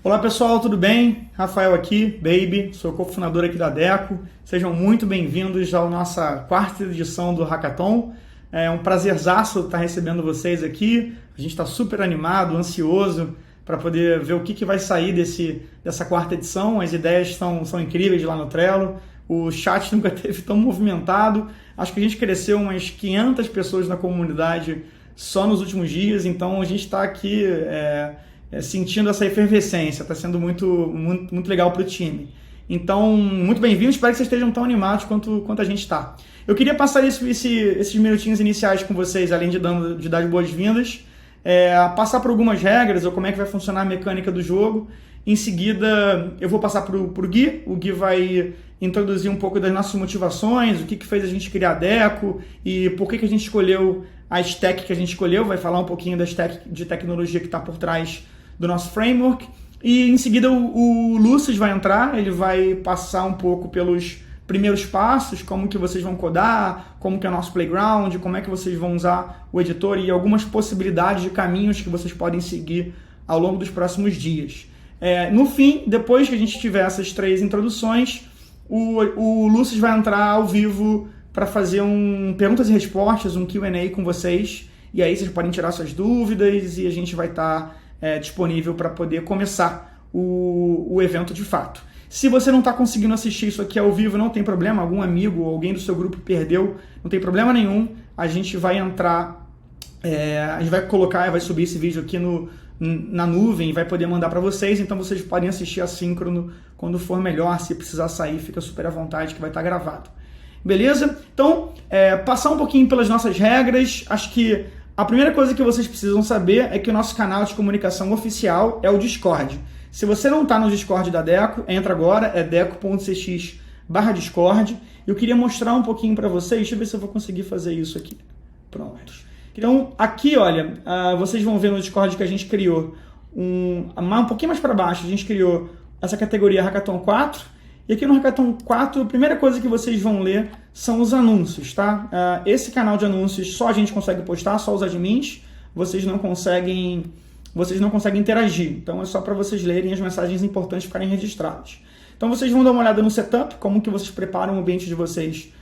Olá pessoal, tudo bem? Rafael aqui, Baby, sou cofundador aqui da Deco. Sejam muito bem-vindos à nossa quarta edição do Hackathon. É um prazerzaço estar recebendo vocês aqui. A gente está super animado, ansioso para poder ver o que vai sair dessa quarta edição. As ideias são incríveis lá no Trello. O chat nunca teve tão movimentado. Acho que a gente cresceu umas 500 pessoas na comunidade só nos últimos dias, então a gente está aqui sentindo essa efervescência, está sendo muito legal para o time. Então, muito bem-vindo, espero que vocês estejam tão animados quanto a gente está. Eu queria passar esses minutinhos iniciais com vocês, além de dar as boas-vindas, passar por algumas regras, ou como é que vai funcionar a mecânica do jogo. Em seguida, eu vou passar para o Gui. O Gui vai introduzir um pouco das nossas motivações, o que fez a gente criar a Deco e por que a gente escolheu a stack que a gente escolheu. Vai falar um pouquinho da stack de tecnologia que está por trás do nosso framework. E em seguida o Lúcio vai entrar, ele vai passar um pouco pelos primeiros passos, como que vocês vão codar, como que é o nosso playground, como é que vocês vão usar o editor e algumas possibilidades de caminhos que vocês podem seguir ao longo dos próximos dias. No fim, depois que a gente tiver essas 3 introduções, o Lúcio vai entrar ao vivo para fazer perguntas e respostas, um Q&A com vocês, e aí vocês podem tirar suas dúvidas e a gente vai estar disponível para poder começar o evento de fato. Se você não está conseguindo assistir isso aqui ao vivo, não tem problema, algum amigo ou alguém do seu grupo perdeu, não tem problema nenhum, a gente vai entrar, a gente vai subir esse vídeo aqui na nuvem e vai poder mandar para vocês, então vocês podem assistir assíncrono quando for melhor. Se precisar sair, fica super à vontade que vai estar gravado. Beleza? Então, passar um pouquinho pelas nossas regras. Acho que a primeira coisa que vocês precisam saber é que o nosso canal de comunicação oficial é o Discord. Se você não está no Discord da Deco, entra agora, é deco.cx/Discord. Eu queria mostrar um pouquinho para vocês, deixa eu ver se eu vou conseguir fazer isso aqui. Pronto. Então, aqui, olha, vocês vão ver no Discord que a gente criou um pouquinho mais para baixo, a gente criou essa categoria Hackathon 4. E aqui no Hackathon 4, a primeira coisa que vocês vão ler são os anúncios, tá? Esse canal de anúncios só a gente consegue postar, só os admins, vocês não conseguem interagir. Então é só para vocês lerem as mensagens importantes ficarem registradas. Então vocês vão dar uma olhada no setup, como que vocês preparam o ambiente de vocês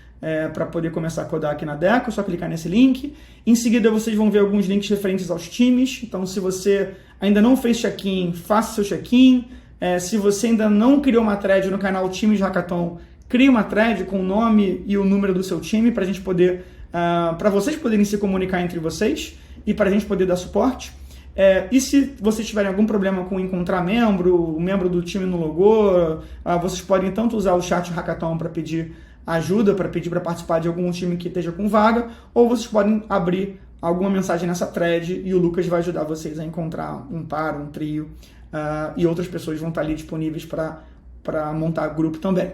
para poder começar a codar aqui na Deco, é só clicar nesse link. Em seguida vocês vão ver alguns links referentes aos times, então se você ainda não fez check-in, faça seu check-in. Se você ainda não criou uma thread no canal Times Hackathon, crie uma thread com o nome e o número do seu time para a gente poder, para vocês poderem se comunicar entre vocês e para a gente poder dar suporte. E se vocês tiverem algum problema com encontrar o membro do time no logo, vocês podem tanto usar o chat Hackathon para pedir ajuda, para pedir para participar de algum time que esteja com vaga, ou vocês podem abrir alguma mensagem nessa thread e o Lucas vai ajudar vocês a encontrar um par, um trio, e outras pessoas vão estar ali disponíveis para montar grupo também.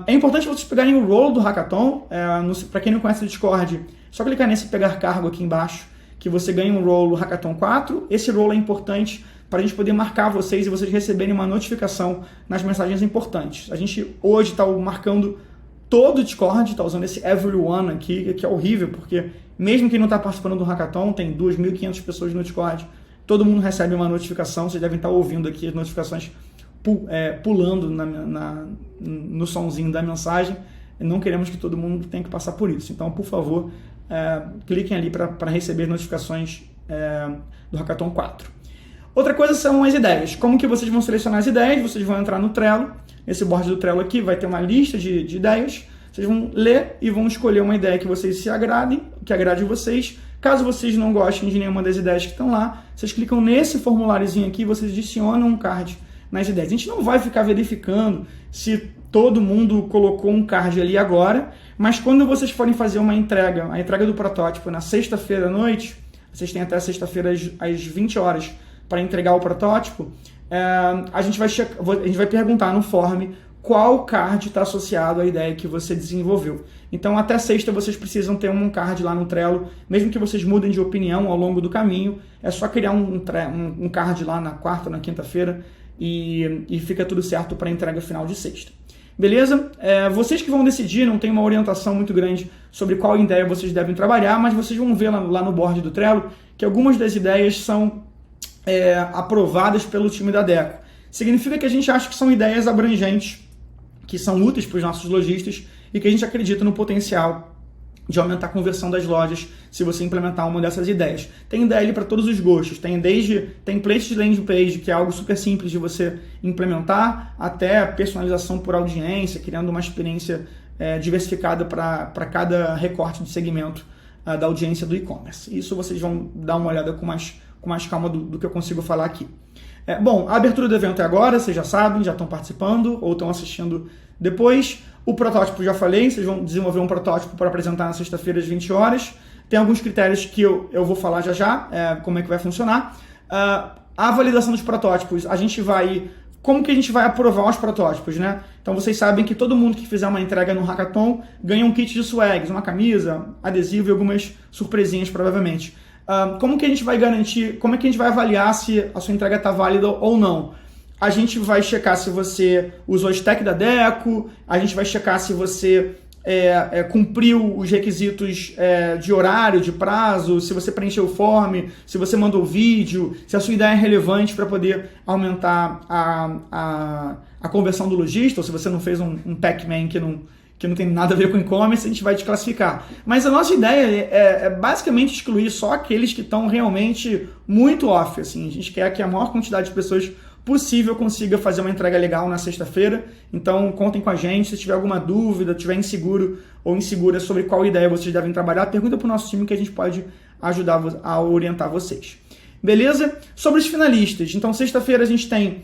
É importante vocês pegarem o role do Hackathon. Para quem não conhece o Discord, é só clicar nesse pegar cargo aqui embaixo, que você ganha um role do Hackathon 4. Esse role é importante para a gente poder marcar vocês e vocês receberem uma notificação nas mensagens importantes. A gente hoje está marcando todo o Discord, está usando esse everyone aqui, que é horrível, porque mesmo quem não está participando do Hackathon, tem 2.500 pessoas no Discord, todo mundo recebe uma notificação. Vocês devem estar ouvindo aqui as notificações pulando no sonzinho da mensagem. Não queremos que todo mundo tenha que passar por isso. Então, por favor, cliquem ali para receber notificações do Hackathon 4. Outra coisa são as ideias. Como que vocês vão selecionar as ideias? Vocês vão entrar no Trello. Nesse board do Trello aqui vai ter uma lista de ideias. Vocês vão ler e vão escolher uma ideia que vocês se agradem, que agrade vocês. Caso vocês não gostem de nenhuma das ideias que estão lá, vocês clicam nesse formuláriozinho aqui e vocês adicionam um card nas ideias. A gente não vai ficar verificando se todo mundo colocou um card ali agora, mas quando vocês forem fazer a entrega do protótipo na sexta-feira à noite, vocês têm até sexta-feira às 20 horas para entregar o protótipo, a gente vai perguntar no form qual card está associado à ideia que você desenvolveu. Então, até sexta, vocês precisam ter um card lá no Trello, mesmo que vocês mudem de opinião ao longo do caminho, é só criar um card lá na quarta ou na quinta-feira e fica tudo certo para a entrega final de sexta. Beleza? Vocês que vão decidir, não tem uma orientação muito grande sobre qual ideia vocês devem trabalhar, mas vocês vão ver lá no board do Trello que algumas das ideias são aprovadas pelo time da Deco. Significa que a gente acha que são ideias abrangentes, que são úteis para os nossos lojistas e que a gente acredita no potencial de aumentar a conversão das lojas se você implementar uma dessas ideias. Tem ideia para todos os gostos, tem desde templates de landing page, que é algo super simples de você implementar, até personalização por audiência, criando uma experiência diversificada para cada recorte de segmento da audiência do e-commerce. Isso vocês vão dar uma olhada com mais calma do que eu consigo falar aqui. Bom, a abertura do evento é agora, vocês já sabem, já estão participando ou estão assistindo depois. O protótipo já falei, vocês vão desenvolver um protótipo para apresentar na sexta-feira às 20 horas. Tem alguns critérios que eu vou falar já, como é que vai funcionar. A validação dos protótipos, como que a gente vai aprovar os protótipos, né? Então vocês sabem que todo mundo que fizer uma entrega no Hackathon ganha um kit de swags, uma camisa, adesivo e algumas surpresinhas provavelmente. Como que a gente vai garantir, como é que a gente vai avaliar se a sua entrega está válida ou não? A gente vai checar se você usou a stack da Deco, a gente vai checar se você cumpriu os requisitos de horário, de prazo, se você preencheu o form, se você mandou vídeo, se a sua ideia é relevante para poder aumentar a conversão do lojista, ou se você não fez um Pac-Man que não tem nada a ver com e-commerce, a gente vai desclassificar. Mas a nossa ideia é basicamente excluir só aqueles que estão realmente muito off. Assim. A gente quer que a maior quantidade de pessoas possível consiga fazer uma entrega legal na sexta-feira. Então contem com a gente. Se tiver alguma dúvida, tiver inseguro ou insegura sobre qual ideia vocês devem trabalhar, pergunta para o nosso time que a gente pode ajudar a orientar vocês. Beleza? Sobre os finalistas. Então sexta-feira a gente tem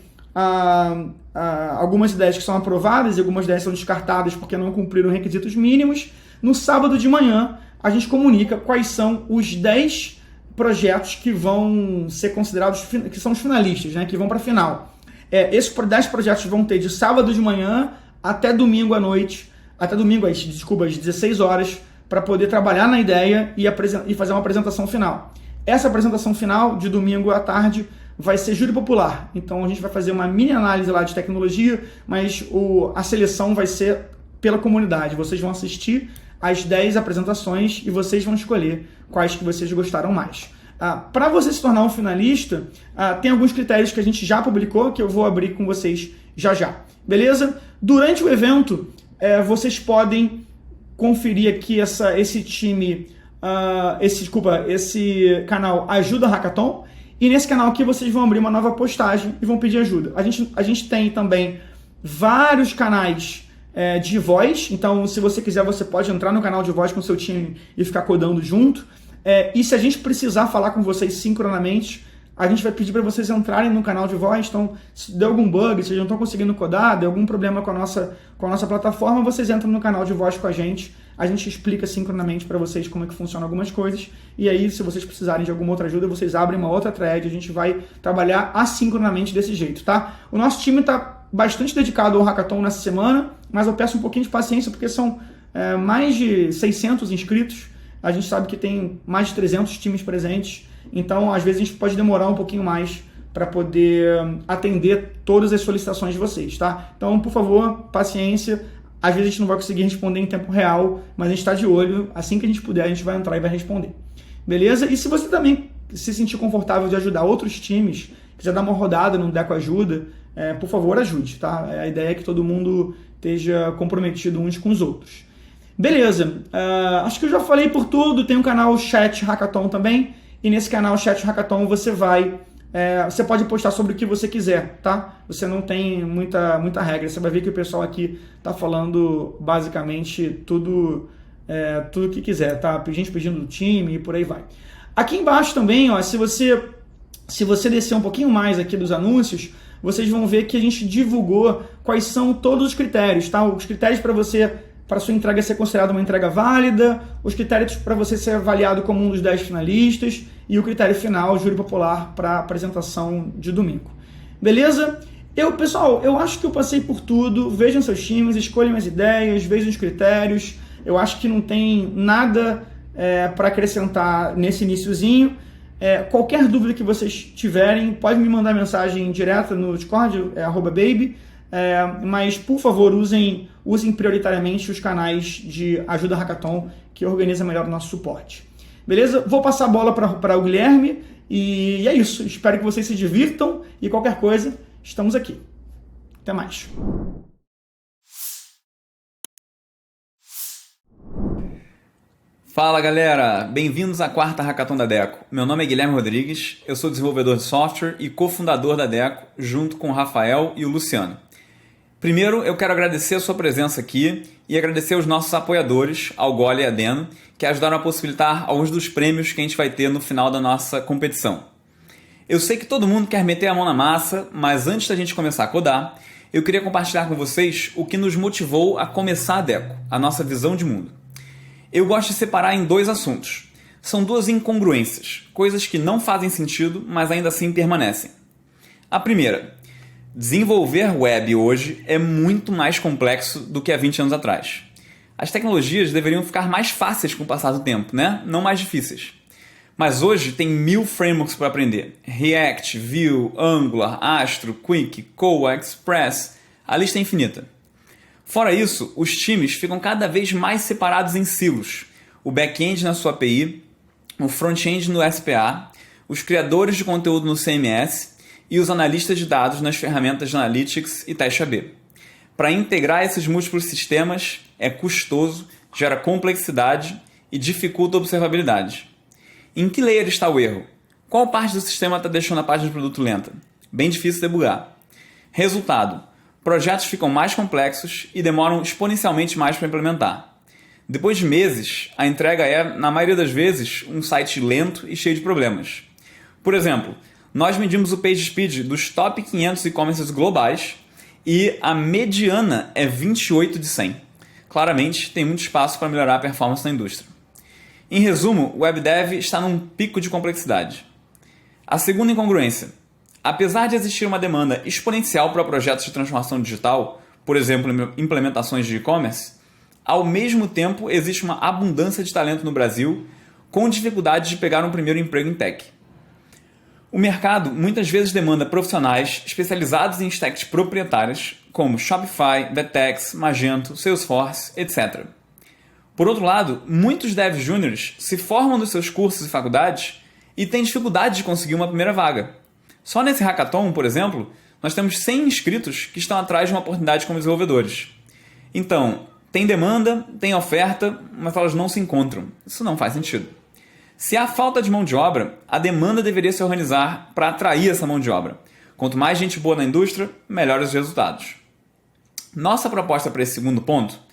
algumas ideias que são aprovadas e algumas ideias são descartadas porque não cumpriram requisitos mínimos. No sábado de manhã a gente comunica quais são os 10 projetos que vão ser considerados, que são os finalistas, né, que vão para a final. Esses 10 projetos vão ter de sábado de manhã até domingo à noite, às 16 horas, para poder trabalhar na ideia e fazer uma apresentação final. Essa apresentação final, de domingo à tarde, vai ser júri popular. Então a gente vai fazer uma mini análise lá de tecnologia, mas a seleção vai ser pela comunidade. Vocês vão assistir as 10 apresentações e vocês vão escolher quais que vocês gostaram mais. Para você se tornar um finalista, tem alguns critérios que a gente já publicou, que eu vou abrir com vocês já. Beleza? Durante o evento, vocês podem conferir aqui esse canal Ajuda Hackathon, e nesse canal aqui vocês vão abrir uma nova postagem e vão pedir ajuda. A gente tem também vários canais de voz, então se você quiser você pode entrar no canal de voz com o seu time e ficar codando junto, e se a gente precisar falar com vocês sincronamente, a gente vai pedir para vocês entrarem no canal de voz. Então se der algum bug, se vocês não estão conseguindo codar, der algum problema com a nossa plataforma, vocês entram no canal de voz com a gente explica sincronamente para vocês como é que funciona algumas coisas, e aí se vocês precisarem de alguma outra ajuda, vocês abrem uma outra thread, a gente vai trabalhar assincronamente desse jeito, tá? O nosso time está bastante dedicado ao Hackathon nessa semana, mas eu peço um pouquinho de paciência porque são mais de 600 inscritos, a gente sabe que tem mais de 300 times presentes, então às vezes a gente pode demorar um pouquinho mais para poder atender todas as solicitações de vocês, tá? Então, por favor, paciência. Às vezes a gente não vai conseguir responder em tempo real, mas a gente está de olho. Assim que a gente puder, a gente vai entrar e vai responder. Beleza? E se você também se sentir confortável de ajudar outros times, quiser dar uma rodada no Deco Ajuda, por favor, ajude, tá? A ideia é que todo mundo esteja comprometido uns com os outros. Beleza. Acho que eu já falei por tudo. Tem um canal Chat Hackathon também. E nesse canal Chat Hackathon você pode postar sobre o que você quiser, tá? Você não tem muita regra. Você vai ver que o pessoal aqui tá falando basicamente tudo que quiser, tá? Gente pedindo do time e por aí vai. Aqui embaixo também, ó, se você descer um pouquinho mais aqui dos anúncios, vocês vão ver que a gente divulgou quais são todos os critérios, tá? Os critérios para sua entrega ser considerada uma entrega válida, os critérios para você ser avaliado como um dos 10 finalistas e o critério final, júri popular, para a apresentação de domingo. Beleza? Pessoal, eu acho que eu passei por tudo. Vejam seus times, escolham as ideias, vejam os critérios. Eu acho que não tem nada para acrescentar nesse iniciozinho. Qualquer dúvida que vocês tiverem, pode me mandar mensagem direta no Discord, @baby. Mas, por favor, usem prioritariamente os canais de Ajuda Hackathon, que organiza melhor o nosso suporte. Beleza? Vou passar a bola para o Guilherme e é isso. Espero que vocês se divirtam e qualquer coisa, estamos aqui. Até mais. Fala galera, bem-vindos à quarta Hackathon da Deco. Meu nome é Guilherme Rodrigues, eu sou desenvolvedor de software e cofundador da Deco, junto com o Rafael e o Luciano. Primeiro, eu quero agradecer a sua presença aqui e agradecer aos nossos apoiadores, Algolia e Adeno, que ajudaram a possibilitar alguns dos prêmios que a gente vai ter no final da nossa competição. Eu sei que todo mundo quer meter a mão na massa, mas antes da gente começar a codar, eu queria compartilhar com vocês o que nos motivou a começar a Deco, a nossa visão de mundo. Eu gosto de separar em dois assuntos. São duas incongruências, coisas que não fazem sentido, mas ainda assim permanecem. A primeira, desenvolver web hoje é muito mais complexo do que há 20 anos atrás. As tecnologias deveriam ficar mais fáceis com o passar do tempo, né? Não mais difíceis. Mas hoje tem 1000 frameworks para aprender. React, Vue, Angular, Astro, Qwik, Koa, Express, a lista é infinita. Fora isso, os times ficam cada vez mais separados em silos. O back-end na sua API, o front-end no SPA, os criadores de conteúdo no CMS e os analistas de dados nas ferramentas de Analytics e Teste AB. Para integrar esses múltiplos sistemas é custoso, gera complexidade e dificulta a observabilidade. Em que layer está o erro? Qual parte do sistema está deixando a página de produto lenta? Bem difícil debugar. Resultado: projetos ficam mais complexos e demoram exponencialmente mais para implementar. Depois de meses, a entrega é, na maioria das vezes, um site lento e cheio de problemas. Por exemplo, nós medimos o page speed dos top 500 e-commerces globais e a mediana é 28 de 100. Claramente, tem muito espaço para melhorar a performance na indústria. Em resumo, o WebDev está num pico de complexidade. A segunda incongruência: apesar de existir uma demanda exponencial para projetos de transformação digital, por exemplo, implementações de e-commerce, ao mesmo tempo existe uma abundância de talento no Brasil, com dificuldade de pegar um primeiro emprego em tech. O mercado muitas vezes demanda profissionais especializados em stacks proprietárias, como Shopify, Vetex, Magento, Salesforce, etc. Por outro lado, muitos devs júniores se formam nos seus cursos e faculdades e têm dificuldade de conseguir uma primeira vaga. Só nesse hackathon, por exemplo, nós temos 100 inscritos que estão atrás de uma oportunidade como desenvolvedores. Então, tem demanda, tem oferta, mas elas não se encontram. Isso não faz sentido. Se há falta de mão de obra, a demanda deveria se organizar para atrair essa mão de obra. Quanto mais gente boa na indústria, melhores os resultados. Nossa proposta para esse segundo ponto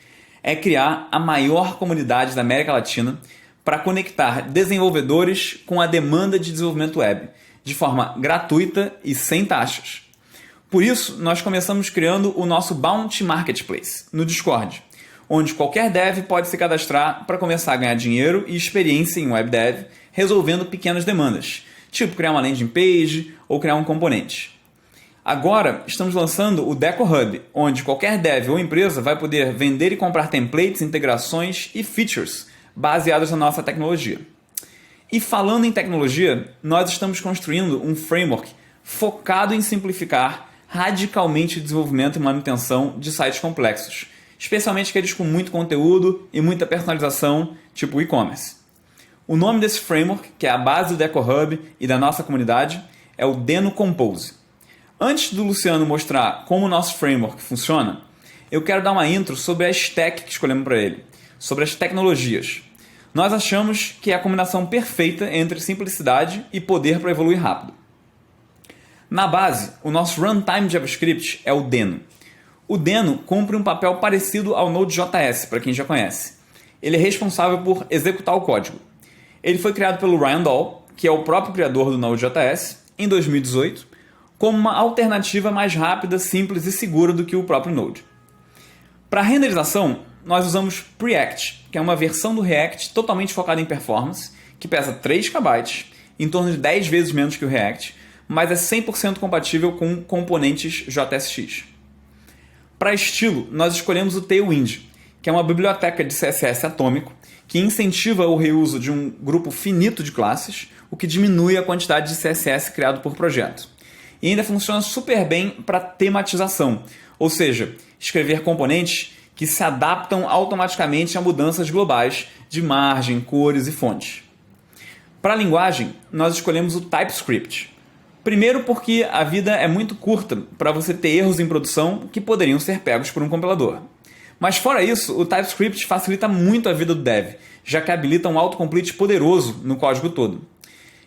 é criar a maior comunidade da América Latina para conectar desenvolvedores com a demanda de desenvolvimento web, de forma gratuita e sem taxas. Por isso, nós começamos criando o nosso Bounty Marketplace, no Discord, onde qualquer dev pode se cadastrar para começar a ganhar dinheiro e experiência em web dev, resolvendo pequenas demandas, tipo criar uma landing page ou criar um componente. Agora, estamos lançando o Deco Hub, onde qualquer dev ou empresa vai poder vender e comprar templates, integrações e features baseados na nossa tecnologia. E falando em tecnologia, nós estamos construindo um framework focado em simplificar radicalmente o desenvolvimento e manutenção de sites complexos, especialmente aqueles com muito conteúdo e muita personalização, tipo e-commerce. O nome desse framework, que é a base do Deco Hub e da nossa comunidade, é o Deno Compose. Antes do Luciano mostrar como o nosso framework funciona, eu quero dar uma intro sobre a stack que escolhemos para ele, sobre as tecnologias. Nós achamos que é a combinação perfeita entre simplicidade e poder para evoluir rápido. Na base, o nosso runtime JavaScript é o Deno. O Deno cumpre um papel parecido ao Node.js, para quem já conhece. Ele é responsável por executar o código. Ele foi criado pelo Ryan Dahl, que é o próprio criador do Node.js, em 2018, como uma alternativa mais rápida, simples e segura do que o próprio Node. Para renderização, nós usamos Preact, que é uma versão do React totalmente focada em performance, que pesa 3 KB, em torno de 10 vezes menos que o React, mas é 100% compatível com componentes JSX. Para estilo, nós escolhemos o Tailwind, que é uma biblioteca de CSS atômico que incentiva o reuso de um grupo finito de classes, o que diminui a quantidade de CSS criado por projeto. E ainda funciona super bem para tematização, ou seja, escrever componentes que se adaptam automaticamente a mudanças globais de margem, cores e fontes. Para a linguagem, nós escolhemos o TypeScript. Primeiro porque a vida é muito curta para você ter erros em produção que poderiam ser pegos por um compilador. Mas fora isso, o TypeScript facilita muito a vida do dev, já que habilita um autocomplete poderoso no código todo.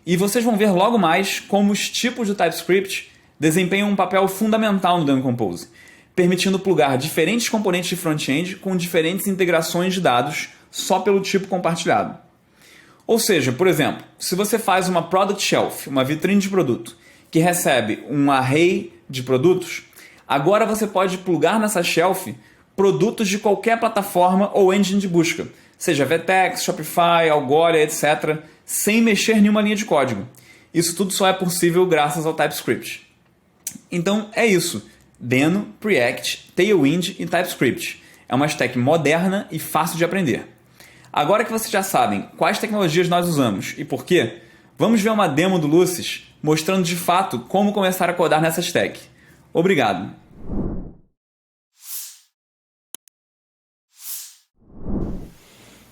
E vocês vão ver logo mais como os tipos do TypeScript desempenham um papel fundamental no Deno Compose, permitindo plugar diferentes componentes de front-end com diferentes integrações de dados só pelo tipo compartilhado. Ou seja, por exemplo, se você faz uma product shelf, uma vitrine de produto, que recebe um array de produtos, agora você pode plugar nessa shelf produtos de qualquer plataforma ou engine de busca, seja Vtex, Shopify, Algolia, etc., sem mexer em nenhuma linha de código. Isso tudo só é possível graças ao TypeScript. Então é isso. Deno, Preact, Tailwind e TypeScript. É uma stack moderna e fácil de aprender. Agora que vocês já sabem quais tecnologias nós usamos e por quê, vamos ver uma demo do Lucis mostrando de fato como começar a codar nessa stack. Obrigado!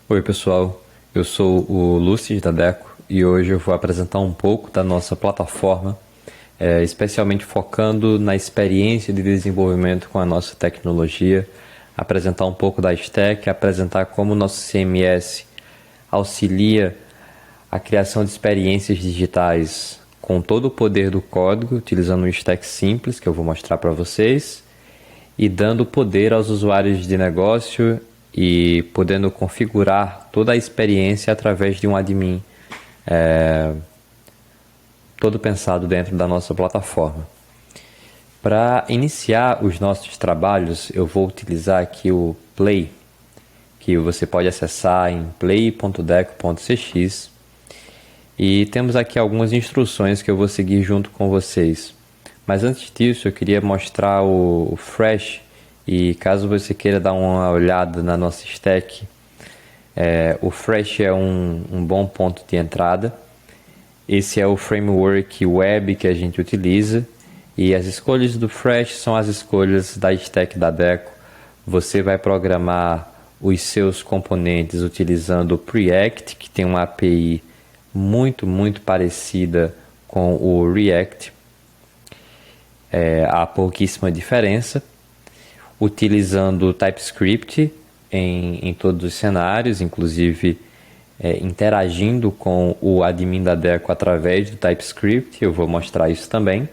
Oi pessoal, eu sou o Lucis da Deco e hoje eu vou apresentar um pouco da nossa plataforma, especialmente focando na experiência de desenvolvimento com a nossa tecnologia, apresentar um pouco da stack, apresentar como o nosso CMS auxilia a criação de experiências digitais com todo o poder do código, utilizando um stack simples que eu vou mostrar para vocês e dando poder aos usuários de negócio e podendo configurar toda a experiência através de um admin todo pensado dentro da nossa plataforma. Para iniciar os nossos trabalhos, eu vou utilizar aqui o Play, que você pode acessar em play.deco.cx. E temos aqui algumas instruções que eu vou seguir junto com vocês. Mas antes disso, eu queria mostrar o Fresh. E caso você queira dar uma olhada na nossa stack, o Fresh é um bom ponto de entrada. Esse é o framework web que a gente utiliza. E as escolhas do Fresh são as escolhas da stack da Deco. Você vai programar os seus componentes utilizando o Preact, que tem uma API muito parecida com o React. Há pouquíssima diferença. Utilizando o TypeScript em todos os cenários, inclusive interagindo com o admin da Deco através do TypeScript. Eu vou mostrar isso também.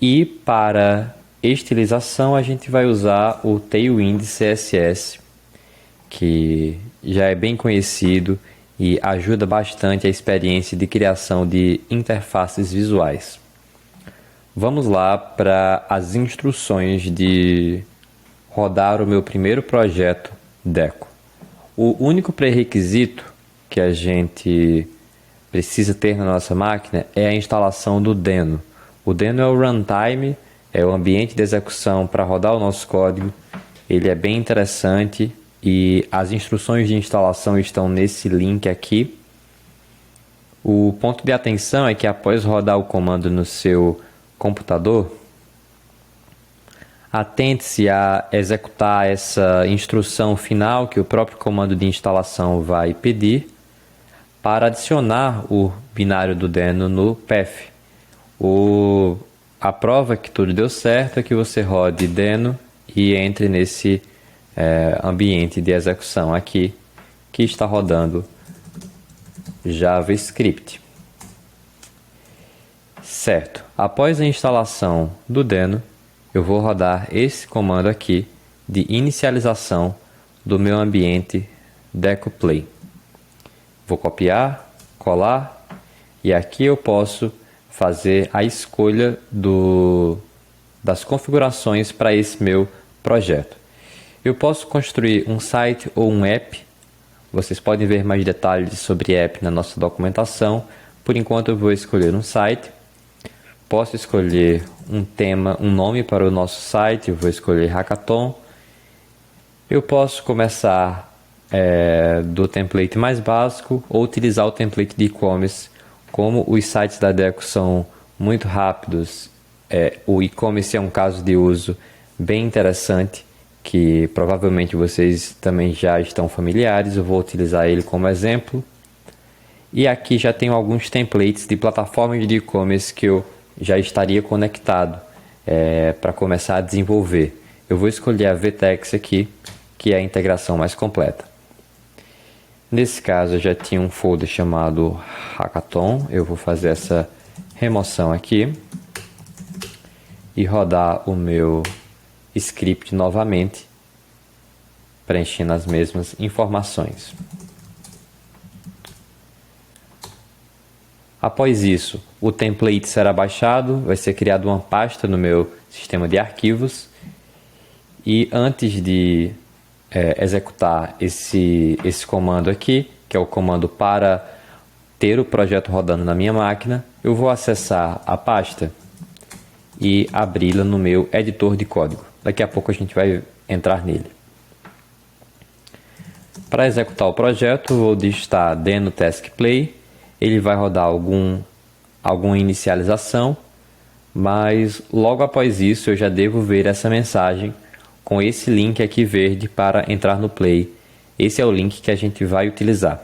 E para estilização a gente vai usar o Tailwind CSS, que já é bem conhecido e ajuda bastante a experiência de criação de interfaces visuais. Vamos lá para as instruções de rodar o meu primeiro projeto Deco. O único pré-requisito que a gente precisa ter na nossa máquina é a instalação do Deno. O Deno é o runtime, é o ambiente de execução para rodar o nosso código. Ele é bem interessante e as instruções de instalação estão nesse link aqui. O ponto de atenção é que após rodar o comando no seu computador, atente-se a executar essa instrução final que o próprio comando de instalação vai pedir para adicionar o binário do Deno no path. A prova que tudo deu certo é que você rode Deno e entre nesse ambiente de execução aqui que está rodando JavaScript. Certo, após a instalação do Deno, eu vou rodar esse comando aqui de inicialização do meu ambiente Deco Play. Vou copiar, colar e aqui eu posso fazer a escolha das configurações para esse meu projeto. Eu posso construir um site ou um app. Vocês podem ver mais detalhes sobre app na nossa documentação. Por enquanto eu vou escolher um site. Posso escolher um tema, um nome para o nosso site. Eu vou escolher Hackathon. Eu posso começar do template mais básico ou utilizar o template de e-commerce. Como os sites da Deco são muito rápidos, o e-commerce é um caso de uso bem interessante, que provavelmente vocês também já estão familiares. Eu vou utilizar ele como exemplo. E aqui já tenho alguns templates de plataformas de e-commerce que eu já estaria conectado para começar a desenvolver. Eu vou escolher a VTEX aqui, que é a integração mais completa. Nesse caso eu já tinha um folder chamado Hackathon. Eu vou fazer essa remoção aqui e rodar o meu script novamente, preenchendo as mesmas informações. Após isso, o template será baixado, vai ser criada uma pasta no meu sistema de arquivos, e antes de executar esse comando aqui, que é o comando para ter o projeto rodando na minha máquina, eu vou acessar a pasta e abri-la no meu editor de código. Daqui a pouco a gente vai entrar nele. Para executar o projeto, vou digitar deno task play. Ele vai rodar alguma inicialização, mas logo após isso eu já devo ver essa mensagem com esse link aqui verde para entrar no play. Esse é o link que a gente vai utilizar.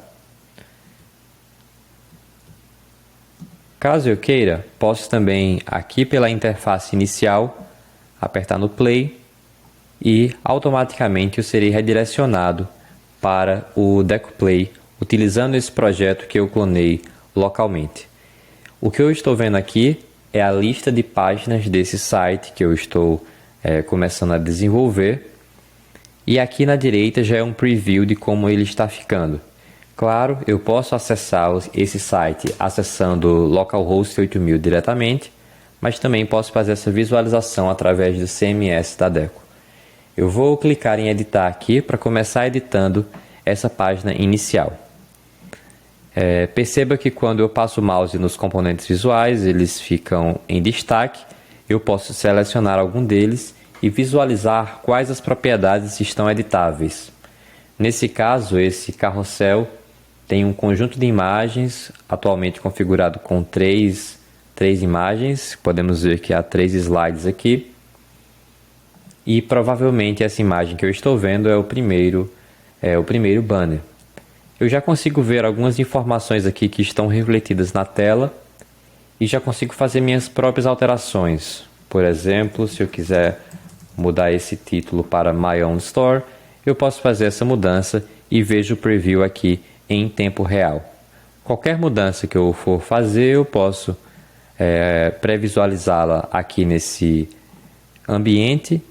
Caso eu queira, posso também aqui pela interface inicial apertar no play e automaticamente eu serei redirecionado para o DecoPlay utilizando esse projeto que eu clonei localmente. O que eu estou vendo aqui é a lista de páginas desse site que eu estou começando a desenvolver, e aqui na direita já é um preview de como ele está ficando. Claro, eu posso acessar esse site acessando localhost 8000 diretamente, mas também posso fazer essa visualização através do CMS da Deco. Eu vou clicar em editar aqui para começar editando essa página inicial. Perceba que quando eu passo o mouse nos componentes visuais, eles ficam em destaque. Eu posso selecionar algum deles e visualizar quais as propriedades estão editáveis. Nesse caso, esse carrossel tem um conjunto de imagens, atualmente configurado com três imagens. Podemos ver que há 3 slides aqui. E provavelmente essa imagem que eu estou vendo é o primeiro banner. Eu já consigo ver algumas informações aqui que estão refletidas na tela e já consigo fazer minhas próprias alterações. Por exemplo, se eu quiser mudar esse título para My Own Store, eu posso fazer essa mudança e vejo o preview aqui em tempo real. Qualquer mudança que eu for fazer, eu posso pré-visualizá-la aqui nesse ambiente.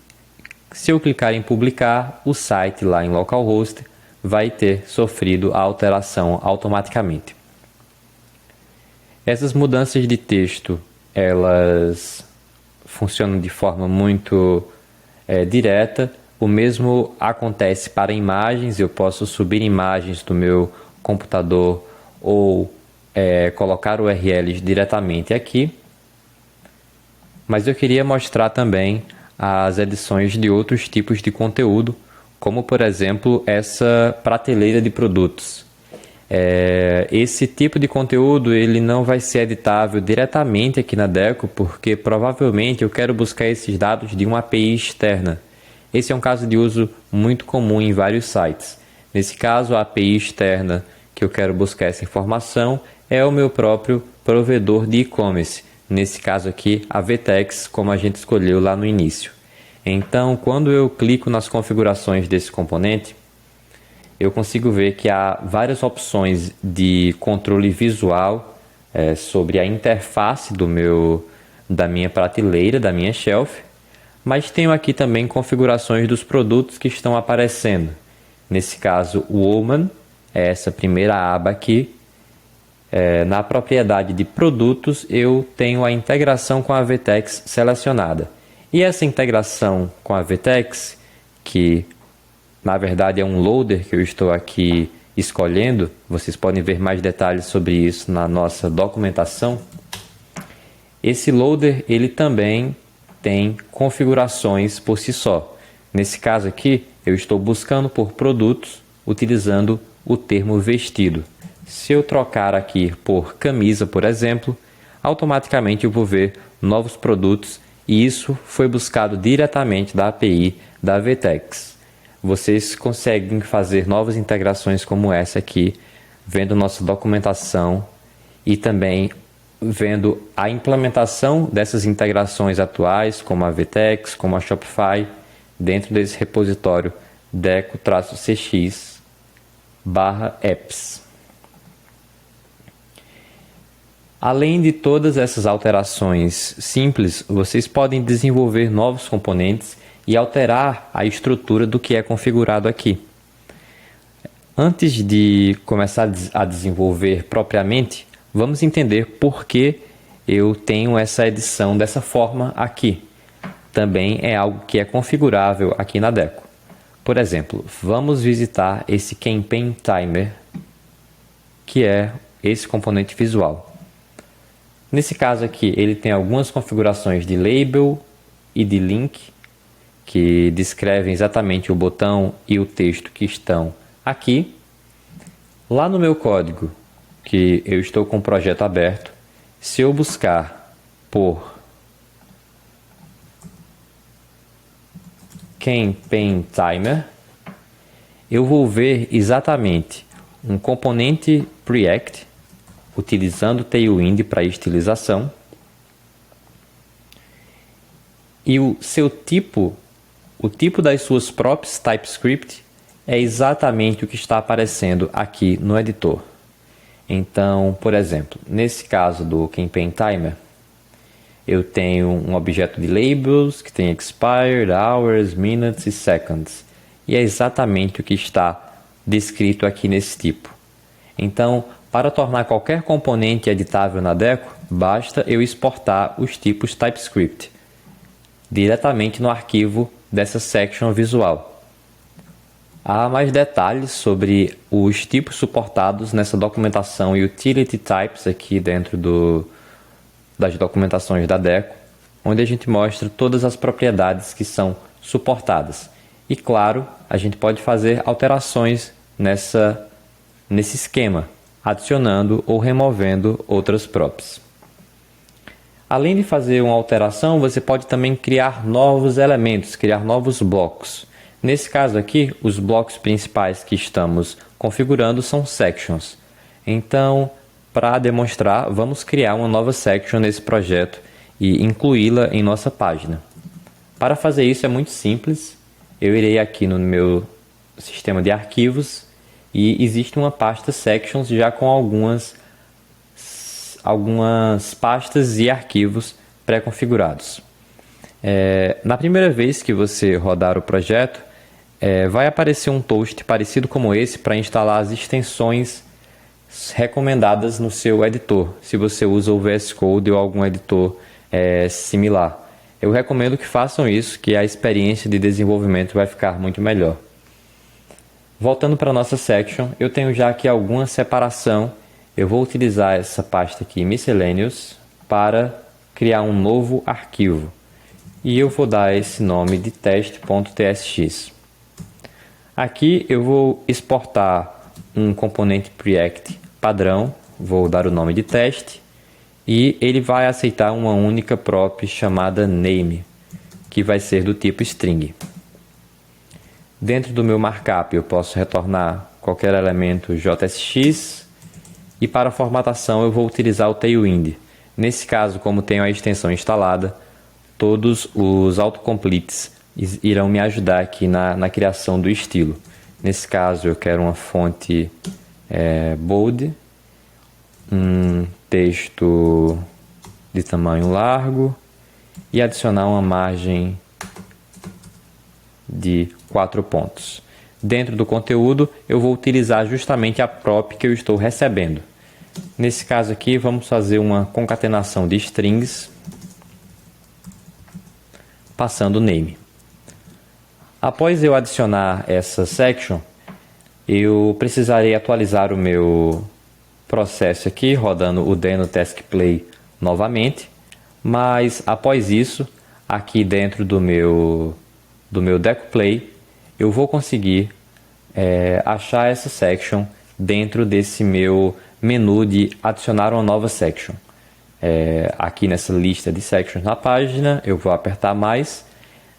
Se eu clicar em publicar, o site lá em localhost vai ter sofrido a alteração automaticamente. Essas mudanças de texto, elas funcionam de forma muito direta. O mesmo acontece para imagens. Eu posso subir imagens do meu computador ou colocar URLs diretamente aqui. Mas eu queria mostrar também as edições de outros tipos de conteúdo, como por exemplo essa prateleira de produtos. Esse tipo de conteúdo ele não vai ser editável diretamente aqui na Deco, porque provavelmente eu quero buscar esses dados de uma API externa. Esse é um caso de uso muito comum em vários sites. Nesse caso, a API externa que eu quero buscar essa informação é o meu próprio provedor de e-commerce. Nesse caso aqui, a VTEX, como a gente escolheu lá no início. Então, quando eu clico nas configurações desse componente, eu consigo ver que há várias opções de controle visual sobre a interface da minha prateleira, da minha shelf, mas tenho aqui também configurações dos produtos que estão aparecendo. Nesse caso, o Woman é essa primeira aba aqui. Na propriedade de produtos, eu tenho a integração com a VTEX selecionada. E essa integração com a VTEX, que na verdade é um loader que eu estou aqui escolhendo, vocês podem ver mais detalhes sobre isso na nossa documentação. Esse loader ele também tem configurações por si só. Nesse caso aqui, eu estou buscando por produtos utilizando o termo vestido. Se eu trocar aqui por camisa, por exemplo, automaticamente eu vou ver novos produtos e isso foi buscado diretamente da API da VTEX. Vocês conseguem fazer novas integrações como essa aqui vendo nossa documentação e também vendo a implementação dessas integrações atuais, como a VTEX, como a Shopify, dentro desse repositório deco-cx/apps. Além de todas essas alterações simples, vocês podem desenvolver novos componentes e alterar a estrutura do que é configurado aqui. Antes de começar a desenvolver propriamente, vamos entender por que eu tenho essa edição dessa forma aqui. Também é algo que é configurável aqui na Deco. Por exemplo, vamos visitar esse Campaign Timer, que é esse componente visual. Nesse caso aqui, ele tem algumas configurações de label e de link, que descrevem exatamente o botão e o texto que estão aqui. Lá no meu código, que eu estou com o projeto aberto, se eu buscar por Campaign Timer, eu vou ver exatamente um componente Preact, utilizando Tailwind para estilização, e o seu tipo, o tipo das suas props TypeScript é exatamente o que está aparecendo aqui no editor. Então, por exemplo, nesse caso do Campaign Timer, eu tenho um objeto de labels que tem expired, hours, minutes e seconds. E é exatamente o que está descrito aqui nesse tipo. Então, para tornar qualquer componente editável na Deco, basta eu exportar os tipos TypeScript diretamente no arquivo dessa section visual. Há mais detalhes sobre os tipos suportados nessa documentação Utility Types aqui dentro das documentações da Deco, onde a gente mostra todas as propriedades que são suportadas. E claro, a gente pode fazer alterações nesse esquema, adicionando ou removendo outras props. Além de fazer uma alteração, você pode também criar novos elementos, criar novos blocos. Nesse caso aqui, os blocos principais que estamos configurando são sections. Então, para demonstrar, vamos criar uma nova section nesse projeto e incluí-la em nossa página. Para fazer isso é muito simples. Eu irei aqui no meu sistema de arquivos e existe uma pasta sections já com algumas pastas e arquivos pré-configurados. Na primeira vez que você rodar o projeto, vai aparecer um toast parecido como esse para instalar as extensões recomendadas no seu editor, se você usa o VS Code ou algum editor similar. Eu recomendo que façam isso, que a experiência de desenvolvimento vai ficar muito melhor. Voltando para a nossa section, eu tenho já aqui alguma separação. Eu vou utilizar essa pasta aqui, Miscellaneous, para criar um novo arquivo. E eu vou dar esse nome de test.tsx. Aqui eu vou exportar um componente Preact padrão, vou dar o nome de teste, e ele vai aceitar uma única prop chamada name, que vai ser do tipo string. Dentro do meu markup eu posso retornar qualquer elemento JSX, e para formatação eu vou utilizar o Tailwind. Nesse caso, como tenho a extensão instalada, todos os autocompletes irão me ajudar aqui na criação do estilo. Nesse caso eu quero uma fonte bold, um texto de tamanho largo e adicionar uma margem de 4 pontos. Dentro do conteúdo eu vou utilizar justamente a prop que eu estou recebendo. Nesse caso aqui vamos fazer uma concatenação de strings passando o name. Após eu adicionar essa section, eu precisarei atualizar o meu processo aqui, rodando o deno task play novamente, mas após isso, aqui dentro do meu deco play, eu vou conseguir achar essa section dentro desse meu menu de adicionar uma nova section. Aqui nessa lista de sections na página, eu vou apertar mais,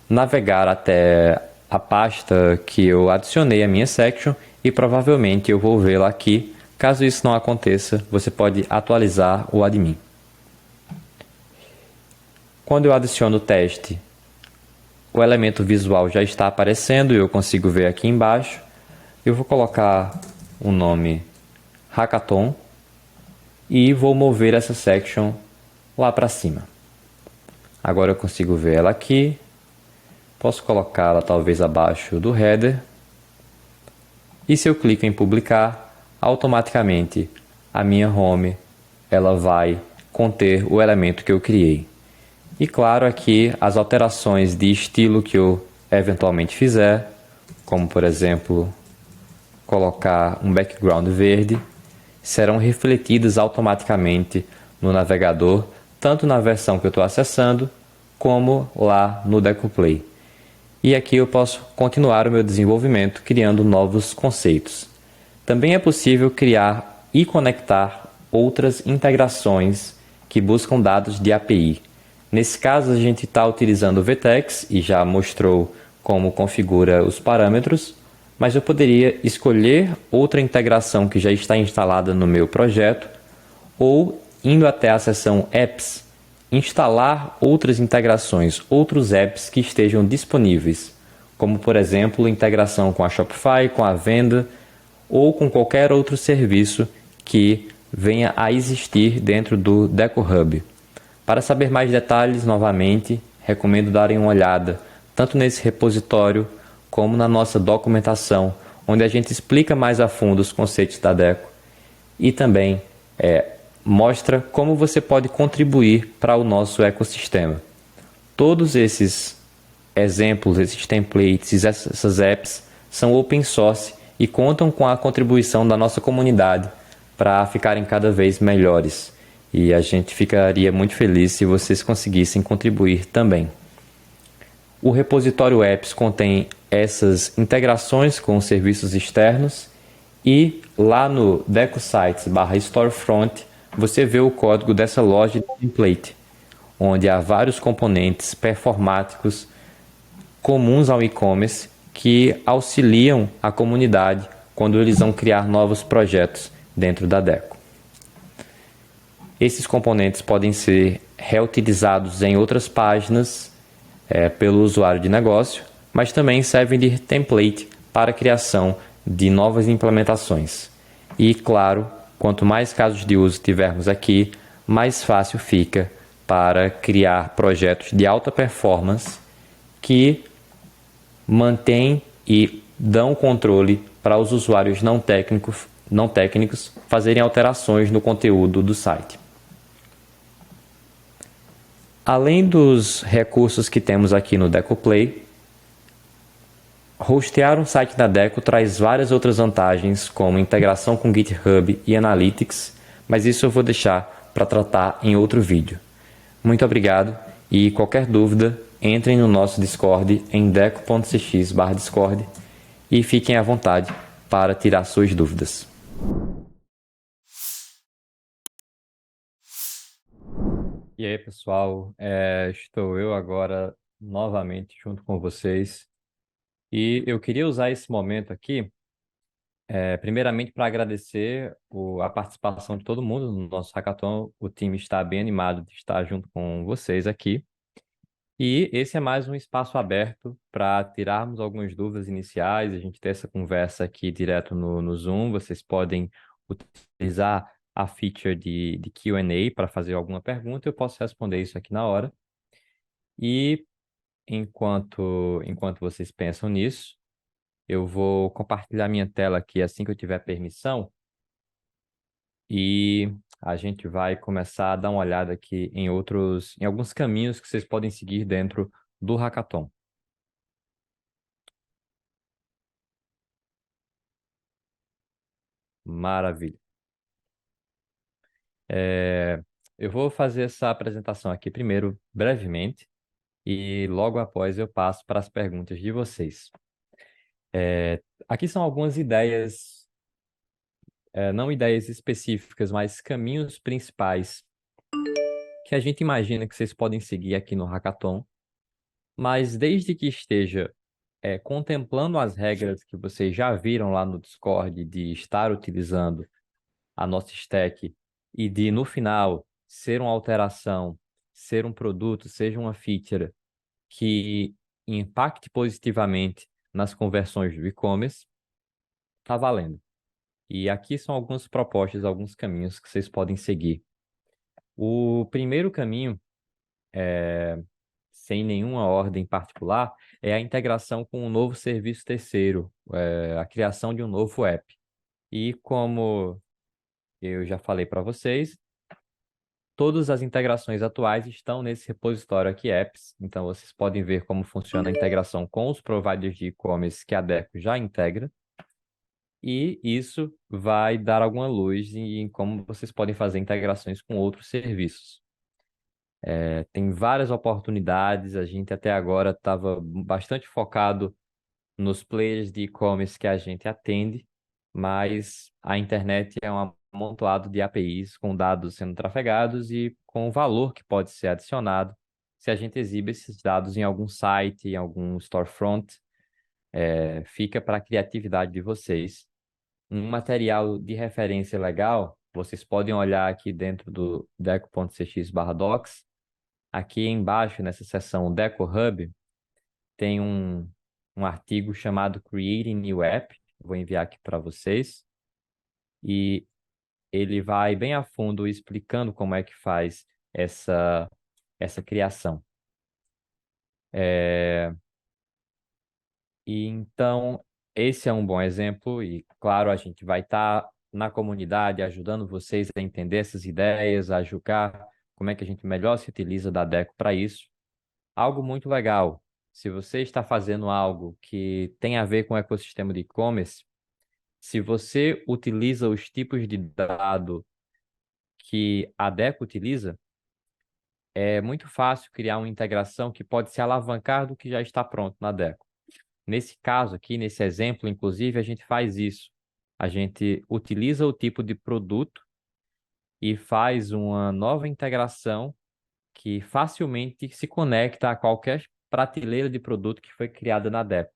navegar até a pasta que eu adicionei a minha section e provavelmente eu vou vê-la aqui Caso isso não aconteça, você pode atualizar o admin. Quando eu adiciono o teste, o elemento visual já está aparecendo e eu consigo ver aqui embaixo. Eu vou colocar o nome Hackathon e vou mover essa section lá para cima. Agora eu consigo ver ela aqui. Posso colocá-la talvez abaixo do header. E se eu clico em publicar, automaticamente a minha home ela vai conter o elemento que eu criei. E claro, aqui as alterações de estilo que eu eventualmente fizer, como por exemplo colocar um background verde, serão refletidas automaticamente no navegador, tanto na versão que eu estou acessando, como lá no DecoPlay. E aqui eu posso continuar o meu desenvolvimento criando novos conceitos. Também é possível criar e conectar outras integrações que buscam dados de API. Nesse caso, a gente está utilizando o Vtex e já mostrou como configura os parâmetros, mas eu poderia escolher outra integração que já está instalada no meu projeto ou, indo até a seção Apps, instalar outras integrações, outros apps que estejam disponíveis, como por exemplo integração com a Shopify, com a Venda ou com qualquer outro serviço que venha a existir dentro do DecoHub. Para saber mais detalhes, novamente, recomendo darem uma olhada tanto nesse repositório como na nossa documentação, onde a gente explica mais a fundo os conceitos da Deco e também mostra como você pode contribuir para o nosso ecossistema. Todos esses exemplos, esses templates, essas apps são open source e contam com a contribuição da nossa comunidade para ficarem cada vez melhores. E a gente ficaria muito feliz se vocês conseguissem contribuir também. O repositório Apps contém essas integrações com serviços externos e lá no DecoSites/Storefront você vê o código dessa loja de template, onde há vários componentes performáticos comuns ao e-commerce que auxiliam a comunidade quando eles vão criar novos projetos dentro da Deco. Esses componentes podem ser reutilizados em outras páginas pelo usuário de negócio, mas também servem de template para a criação de novas implementações. E, claro, quanto mais casos de uso tivermos aqui, mais fácil fica para criar projetos de alta performance que mantêm e dão controle para os usuários não técnicos fazerem alterações no conteúdo do site. Além dos recursos que temos aqui no DecoPlay, hostear um site da Deco traz várias outras vantagens, como integração com GitHub e Analytics, mas isso eu vou deixar para tratar em outro vídeo. Muito obrigado e qualquer dúvida, entrem no nosso Discord em deco.cx/discord e fiquem à vontade para tirar suas dúvidas. E aí, pessoal, estou eu agora novamente junto com vocês e eu queria usar esse momento aqui, primeiramente para agradecer a participação de todo mundo no nosso hackathon. O time está bem animado de estar junto com vocês aqui e esse é mais um espaço aberto para tirarmos algumas dúvidas iniciais, a gente ter essa conversa aqui direto no Zoom. Vocês podem utilizar a feature de Q&A para fazer alguma pergunta, eu posso responder isso aqui na hora. E enquanto vocês pensam nisso, eu vou compartilhar minha tela aqui assim que eu tiver permissão e a gente vai começar a dar uma olhada aqui em alguns caminhos que vocês podem seguir dentro do hackathon. Maravilha. Eu vou fazer essa apresentação aqui primeiro brevemente e logo após eu passo para as perguntas de vocês. Aqui são algumas ideias, não ideias específicas, mas caminhos principais que a gente imagina que vocês podem seguir aqui no hackathon, mas desde que esteja contemplando as regras que vocês já viram lá no Discord de estar utilizando a nossa stack e de, no final, ser uma alteração, ser um produto, seja uma feature que impacte positivamente nas conversões do e-commerce, está valendo. E aqui são algumas propostas, alguns caminhos que vocês podem seguir. O primeiro caminho, sem nenhuma ordem particular, é a integração com um novo serviço terceiro, a criação de um novo app. E como eu já falei para vocês, todas as integrações atuais estão nesse repositório aqui, apps. Então, vocês podem ver como funciona a integração com os providers de e-commerce que a Deco já integra. E isso vai dar alguma luz em como vocês podem fazer integrações com outros serviços. Tem várias oportunidades, a gente até agora estava bastante focado nos players de e-commerce que a gente atende, mas a internet é um amontoado de APIs com dados sendo trafegados e com o valor que pode ser adicionado se a gente exibe esses dados em algum site, em algum storefront. Fica para a criatividade de vocês. Um material de referência legal, vocês podem olhar aqui dentro do deco.cx/docs. Aqui embaixo, nessa seção Deco Hub, tem um artigo chamado Creating New App. Vou enviar aqui para vocês. E ele vai bem a fundo explicando como é que faz essa criação. E então, esse é um bom exemplo. E, claro, a gente vai estar na comunidade ajudando vocês a entender essas ideias, a julgar como é que a gente melhor se utiliza da Deco para isso. Algo muito legal. Se você está fazendo algo que tem a ver com o ecossistema de e-commerce, se você utiliza os tipos de dado que a Deco utiliza, é muito fácil criar uma integração que pode se alavancar do que já está pronto na Deco. Nesse caso aqui, nesse exemplo, inclusive, a gente faz isso. A gente utiliza o tipo de produto e faz uma nova integração que facilmente se conecta a qualquer prateleira de produto que foi criada na Deco.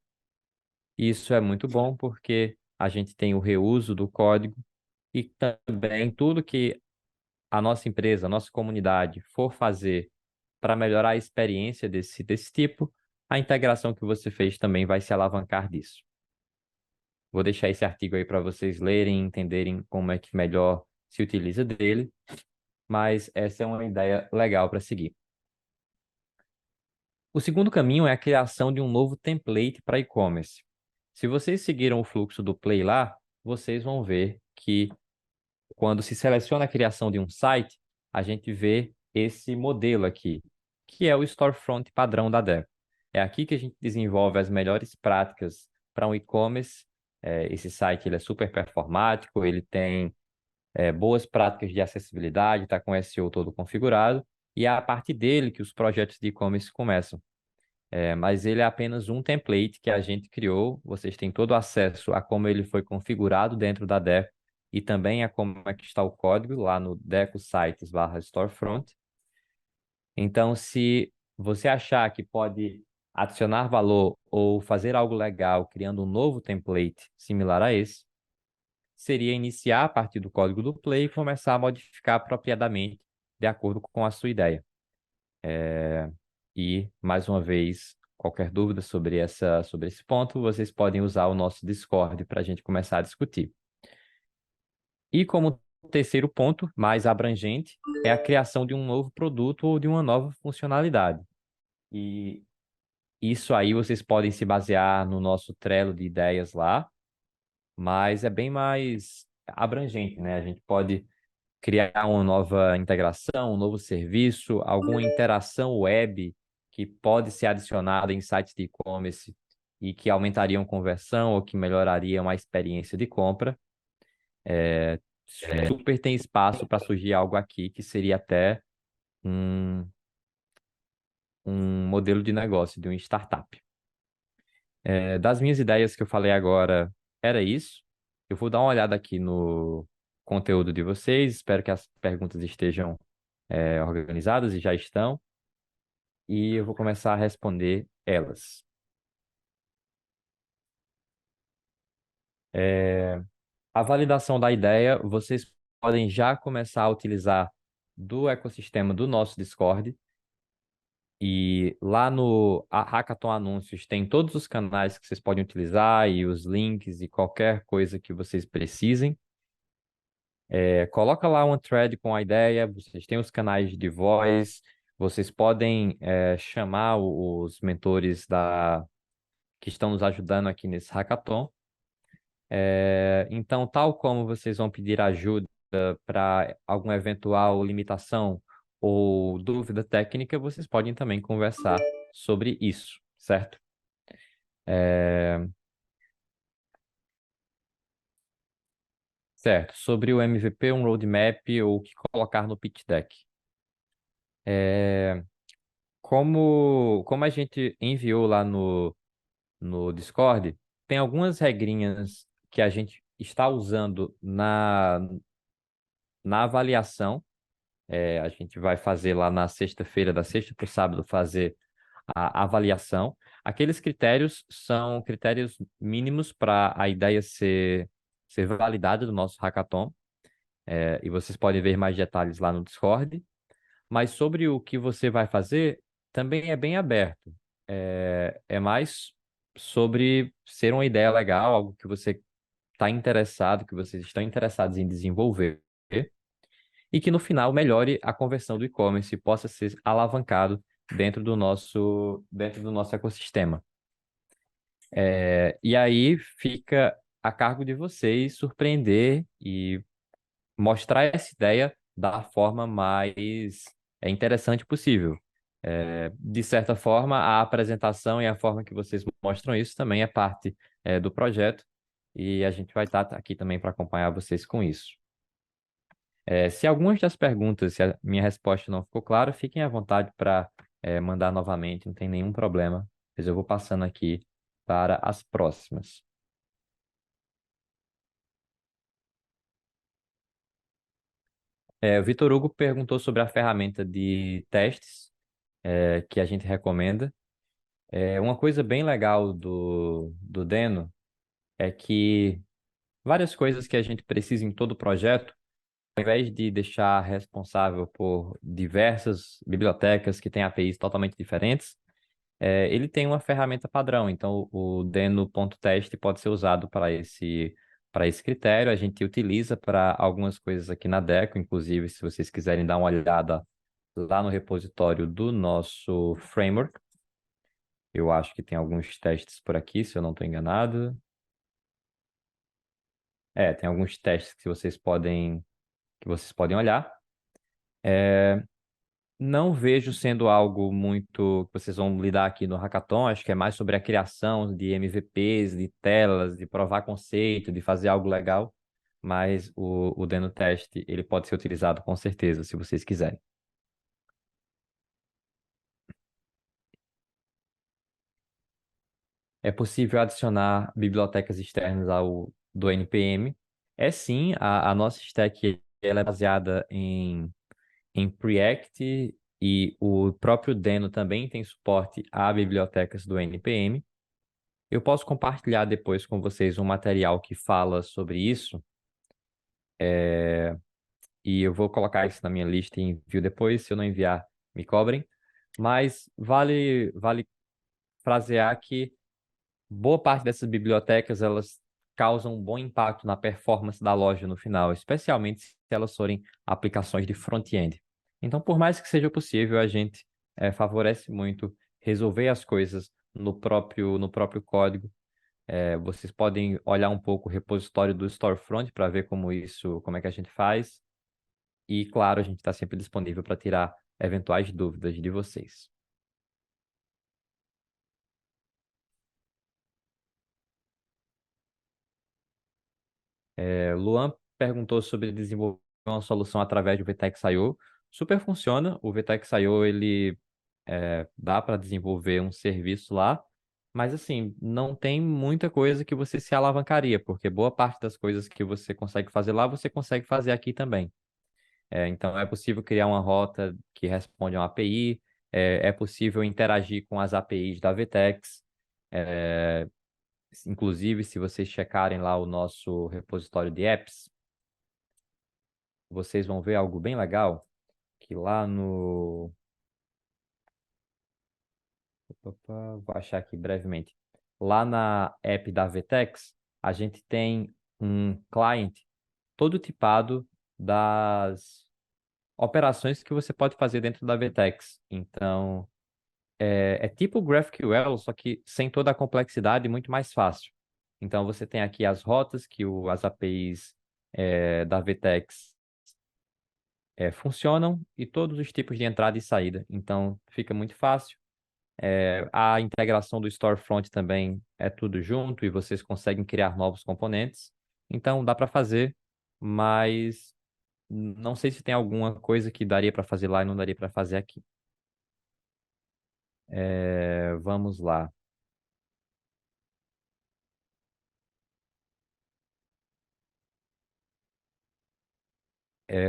Isso é muito bom porque a gente tem o reuso do código e também tudo que a nossa empresa, a nossa comunidade for fazer para melhorar a experiência desse tipo, a integração que você fez também vai se alavancar disso. Vou deixar esse artigo aí para vocês lerem e entenderem como é que melhor se utiliza dele, mas essa é uma ideia legal para seguir. O segundo caminho é a criação de um novo template para e-commerce. Se vocês seguiram o fluxo do Play lá, vocês vão ver que quando se seleciona a criação de um site, a gente vê esse modelo aqui, que é o storefront padrão da Deco. É aqui que a gente desenvolve as melhores práticas para um e-commerce. Esse site ele é super performático, ele tem boas práticas de acessibilidade, está com o SEO todo configurado, e é a partir dele que os projetos de e-commerce começam. Mas ele é apenas um template que a gente criou. Vocês têm todo o acesso a como ele foi configurado dentro da Deco e também a como é que está o código lá no decosites/storefront. Então, se você achar que pode adicionar valor ou fazer algo legal criando um novo template similar a esse, seria iniciar a partir do código do Play e começar a modificar apropriadamente de acordo com a sua ideia. E, mais uma vez, qualquer dúvida sobre esse ponto, vocês podem usar o nosso Discord para a gente começar a discutir. E como terceiro ponto, mais abrangente, é a criação de um novo produto ou de uma nova funcionalidade. E isso aí vocês podem se basear no nosso Trello de ideias lá, mas é bem mais abrangente, né? A gente pode criar uma nova integração, um novo serviço, alguma interação web que pode ser adicionada em sites de e-commerce e que aumentariam conversão ou que melhorariam a experiência de compra. Super tem espaço para surgir algo aqui que seria até um, um modelo de negócio de uma startup. Das minhas ideias que eu falei agora, era isso. Eu vou dar uma olhada aqui no conteúdo de vocês, espero que as perguntas estejam organizadas e já estão, e eu vou começar a responder elas. A validação da ideia, vocês podem já começar a utilizar do ecossistema do nosso Discord. E lá no Hackathon Anúncios tem todos os canais que vocês podem utilizar e os links e qualquer coisa que vocês precisem. Coloca lá uma thread com a ideia, vocês têm os canais de voz, vocês podem chamar os mentores que estão nos ajudando aqui nesse hackathon. Então, tal como vocês vão pedir ajuda para alguma eventual limitação ou dúvida técnica, vocês podem também conversar sobre isso, certo? Certo. Sobre o MVP, um roadmap ou o que colocar no pitch deck. Como a gente enviou lá no Discord, tem algumas regrinhas que a gente está usando na avaliação. A gente vai fazer lá na sexta-feira, da sexta para o sábado, fazer a avaliação. Aqueles critérios são critérios mínimos para a ideia ser validada do nosso hackathon. E vocês podem ver mais detalhes lá no Discord. Mas sobre o que você vai fazer, também é bem aberto. É mais sobre ser uma ideia legal, algo que você está interessado, que vocês estão interessados em desenvolver, e que no final melhore a conversão do e-commerce e possa ser alavancado dentro do nosso ecossistema. E aí fica a cargo de vocês surpreender e mostrar essa ideia da forma mais interessante possível. De certa forma, a apresentação e a forma que vocês mostram isso também é parte do projeto e a gente vai estar aqui também para acompanhar vocês com isso. Se algumas das perguntas, se a minha resposta não ficou clara, fiquem à vontade para mandar novamente, não tem nenhum problema, mas eu vou passando aqui para as próximas. O Vitor Hugo perguntou sobre a ferramenta de testes que a gente recomenda. Uma coisa bem legal do Deno é que várias coisas que a gente precisa em todo projeto, ao invés de deixar responsável por diversas bibliotecas que têm APIs totalmente diferentes, ele tem uma ferramenta padrão. Então, o Deno.test pode ser usado para esse critério. A gente utiliza para algumas coisas aqui na Deco, inclusive, se vocês quiserem dar uma olhada lá no repositório do nosso framework. Eu acho que tem alguns testes por aqui, se eu não estou enganado. Tem alguns testes que vocês podem olhar. Não vejo sendo algo muito que vocês vão lidar aqui no Hackathon. Acho que é mais sobre a criação de MVPs, de telas, de provar conceito, de fazer algo legal. Mas o Deno Test, ele pode ser utilizado com certeza, se vocês quiserem. É possível adicionar bibliotecas externas do NPM. Sim, a nossa stack ela é baseada em Preact e o próprio Deno também tem suporte a bibliotecas do NPM. Eu posso compartilhar depois com vocês um material que fala sobre isso, e eu vou colocar isso na minha lista e envio depois. Se eu não enviar, me cobrem. Mas vale frasear que boa parte dessas bibliotecas elas causam um bom impacto na performance da loja no final, especialmente se elas forem aplicações de front-end. Então, por mais que seja possível, a gente favorece muito resolver as coisas no próprio código. Vocês podem olhar um pouco o repositório do Storefront para ver como é que a gente faz. E, claro, a gente está sempre disponível para tirar eventuais dúvidas de vocês. Luan perguntou sobre desenvolver uma solução através do VTEX.io. Super funciona. O VTEX.io, ele dá para desenvolver um serviço lá, mas assim, não tem muita coisa que você se alavancaria, porque boa parte das coisas que você consegue fazer lá, você consegue fazer aqui também. Então, é possível criar uma rota que responde a uma API, é possível interagir com as APIs da VTEX. Inclusive, se vocês checarem lá o nosso repositório de apps, vocês vão ver algo bem legal, que lá no... Vou achar aqui brevemente. Lá na app da Vtex, a gente tem um client todo tipado das operações que você pode fazer dentro da Vtex. Então, é tipo o GraphQL, só que sem toda a complexidade e muito mais fácil. Então, você tem aqui as rotas que as APIs da Vtex funcionam e todos os tipos de entrada e saída. Então, fica muito fácil. A integração do storefront também é tudo junto e vocês conseguem criar novos componentes. Então, dá para fazer, mas não sei se tem alguma coisa que daria para fazer lá e não daria para fazer aqui. Vamos lá.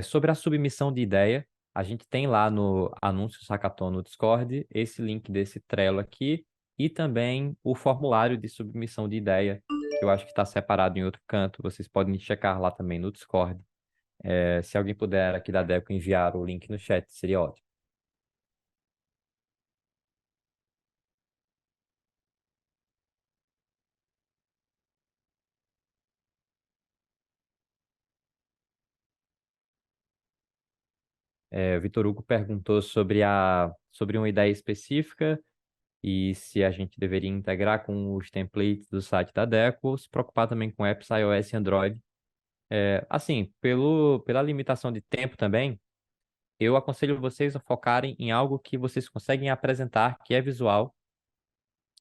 Sobre a submissão de ideia, a gente tem lá no Anúncios Hackathon no Discord esse link desse Trello aqui e também o formulário de submissão de ideia, que eu acho que está separado em outro canto. Vocês podem checar lá também no Discord. Se alguém puder aqui da Deco enviar o link no chat, seria ótimo. Vitor Hugo perguntou sobre uma ideia específica e se a gente deveria integrar com os templates do site da Deco, ou se preocupar também com apps iOS e Android. Assim, pela limitação de tempo também, eu aconselho vocês a focarem em algo que vocês conseguem apresentar, que é visual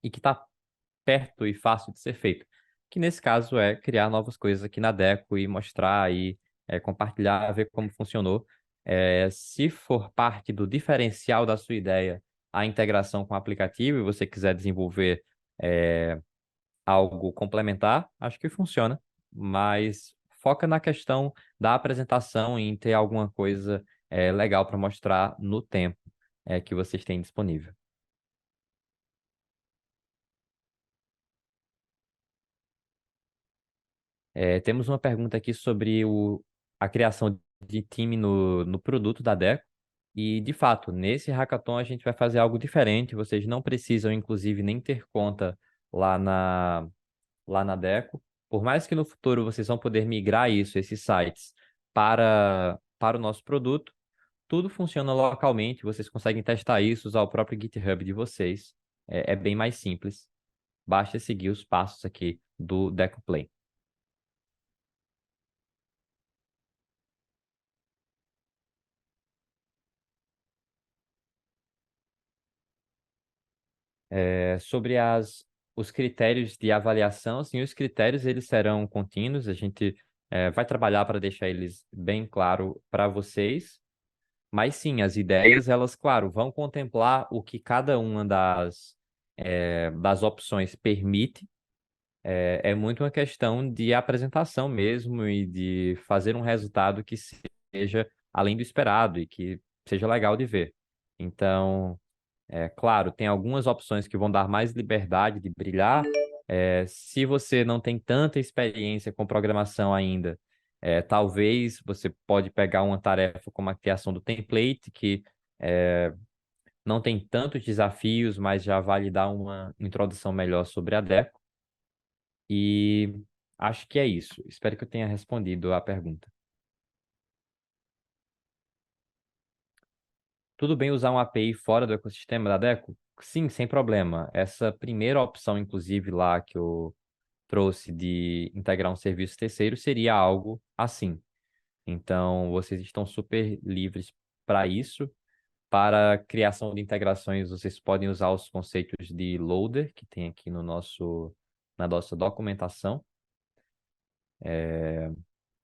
e que está perto e fácil de ser feito. Que nesse caso é criar novas coisas aqui na Deco e mostrar e compartilhar, ver como funcionou. Se for parte do diferencial da sua ideia, a integração com o aplicativo e você quiser desenvolver algo complementar, acho que funciona, mas foca na questão da apresentação e em ter alguma coisa legal para mostrar no tempo que vocês têm disponível. Temos uma pergunta aqui sobre a criação de time no produto da Deco. E, de fato, nesse hackathon a gente vai fazer algo diferente. Vocês não precisam, inclusive, nem ter conta lá na Deco. Por mais que no futuro vocês vão poder migrar esses sites, para o nosso produto, tudo funciona localmente. Vocês conseguem testar isso, usar o próprio GitHub de vocês. É bem mais simples. Basta seguir os passos aqui do Deco Play. Sobre os critérios de avaliação, assim, os critérios eles serão contínuos. A gente vai trabalhar para deixar eles bem claro para vocês. Mas sim, as ideias, elas, claro, vão contemplar o que cada uma das opções permite. É muito uma questão de apresentação mesmo e de fazer um resultado que seja além do esperado e que seja legal de ver. Então, claro, tem algumas opções que vão dar mais liberdade de brilhar. Se você não tem tanta experiência com programação ainda, talvez você pode pegar uma tarefa como a criação do template, que não tem tantos desafios, mas já vai lhe dar uma introdução melhor sobre a Deco. E acho que é isso. Espero que eu tenha respondido a pergunta. Tudo bem usar uma API fora do ecossistema da Deco? Sim, sem problema. Essa primeira opção, inclusive, lá que eu trouxe de integrar um serviço terceiro seria algo assim. Então, vocês estão super livres para isso. Para criação de integrações, vocês podem usar os conceitos de loader que tem aqui na nossa documentação.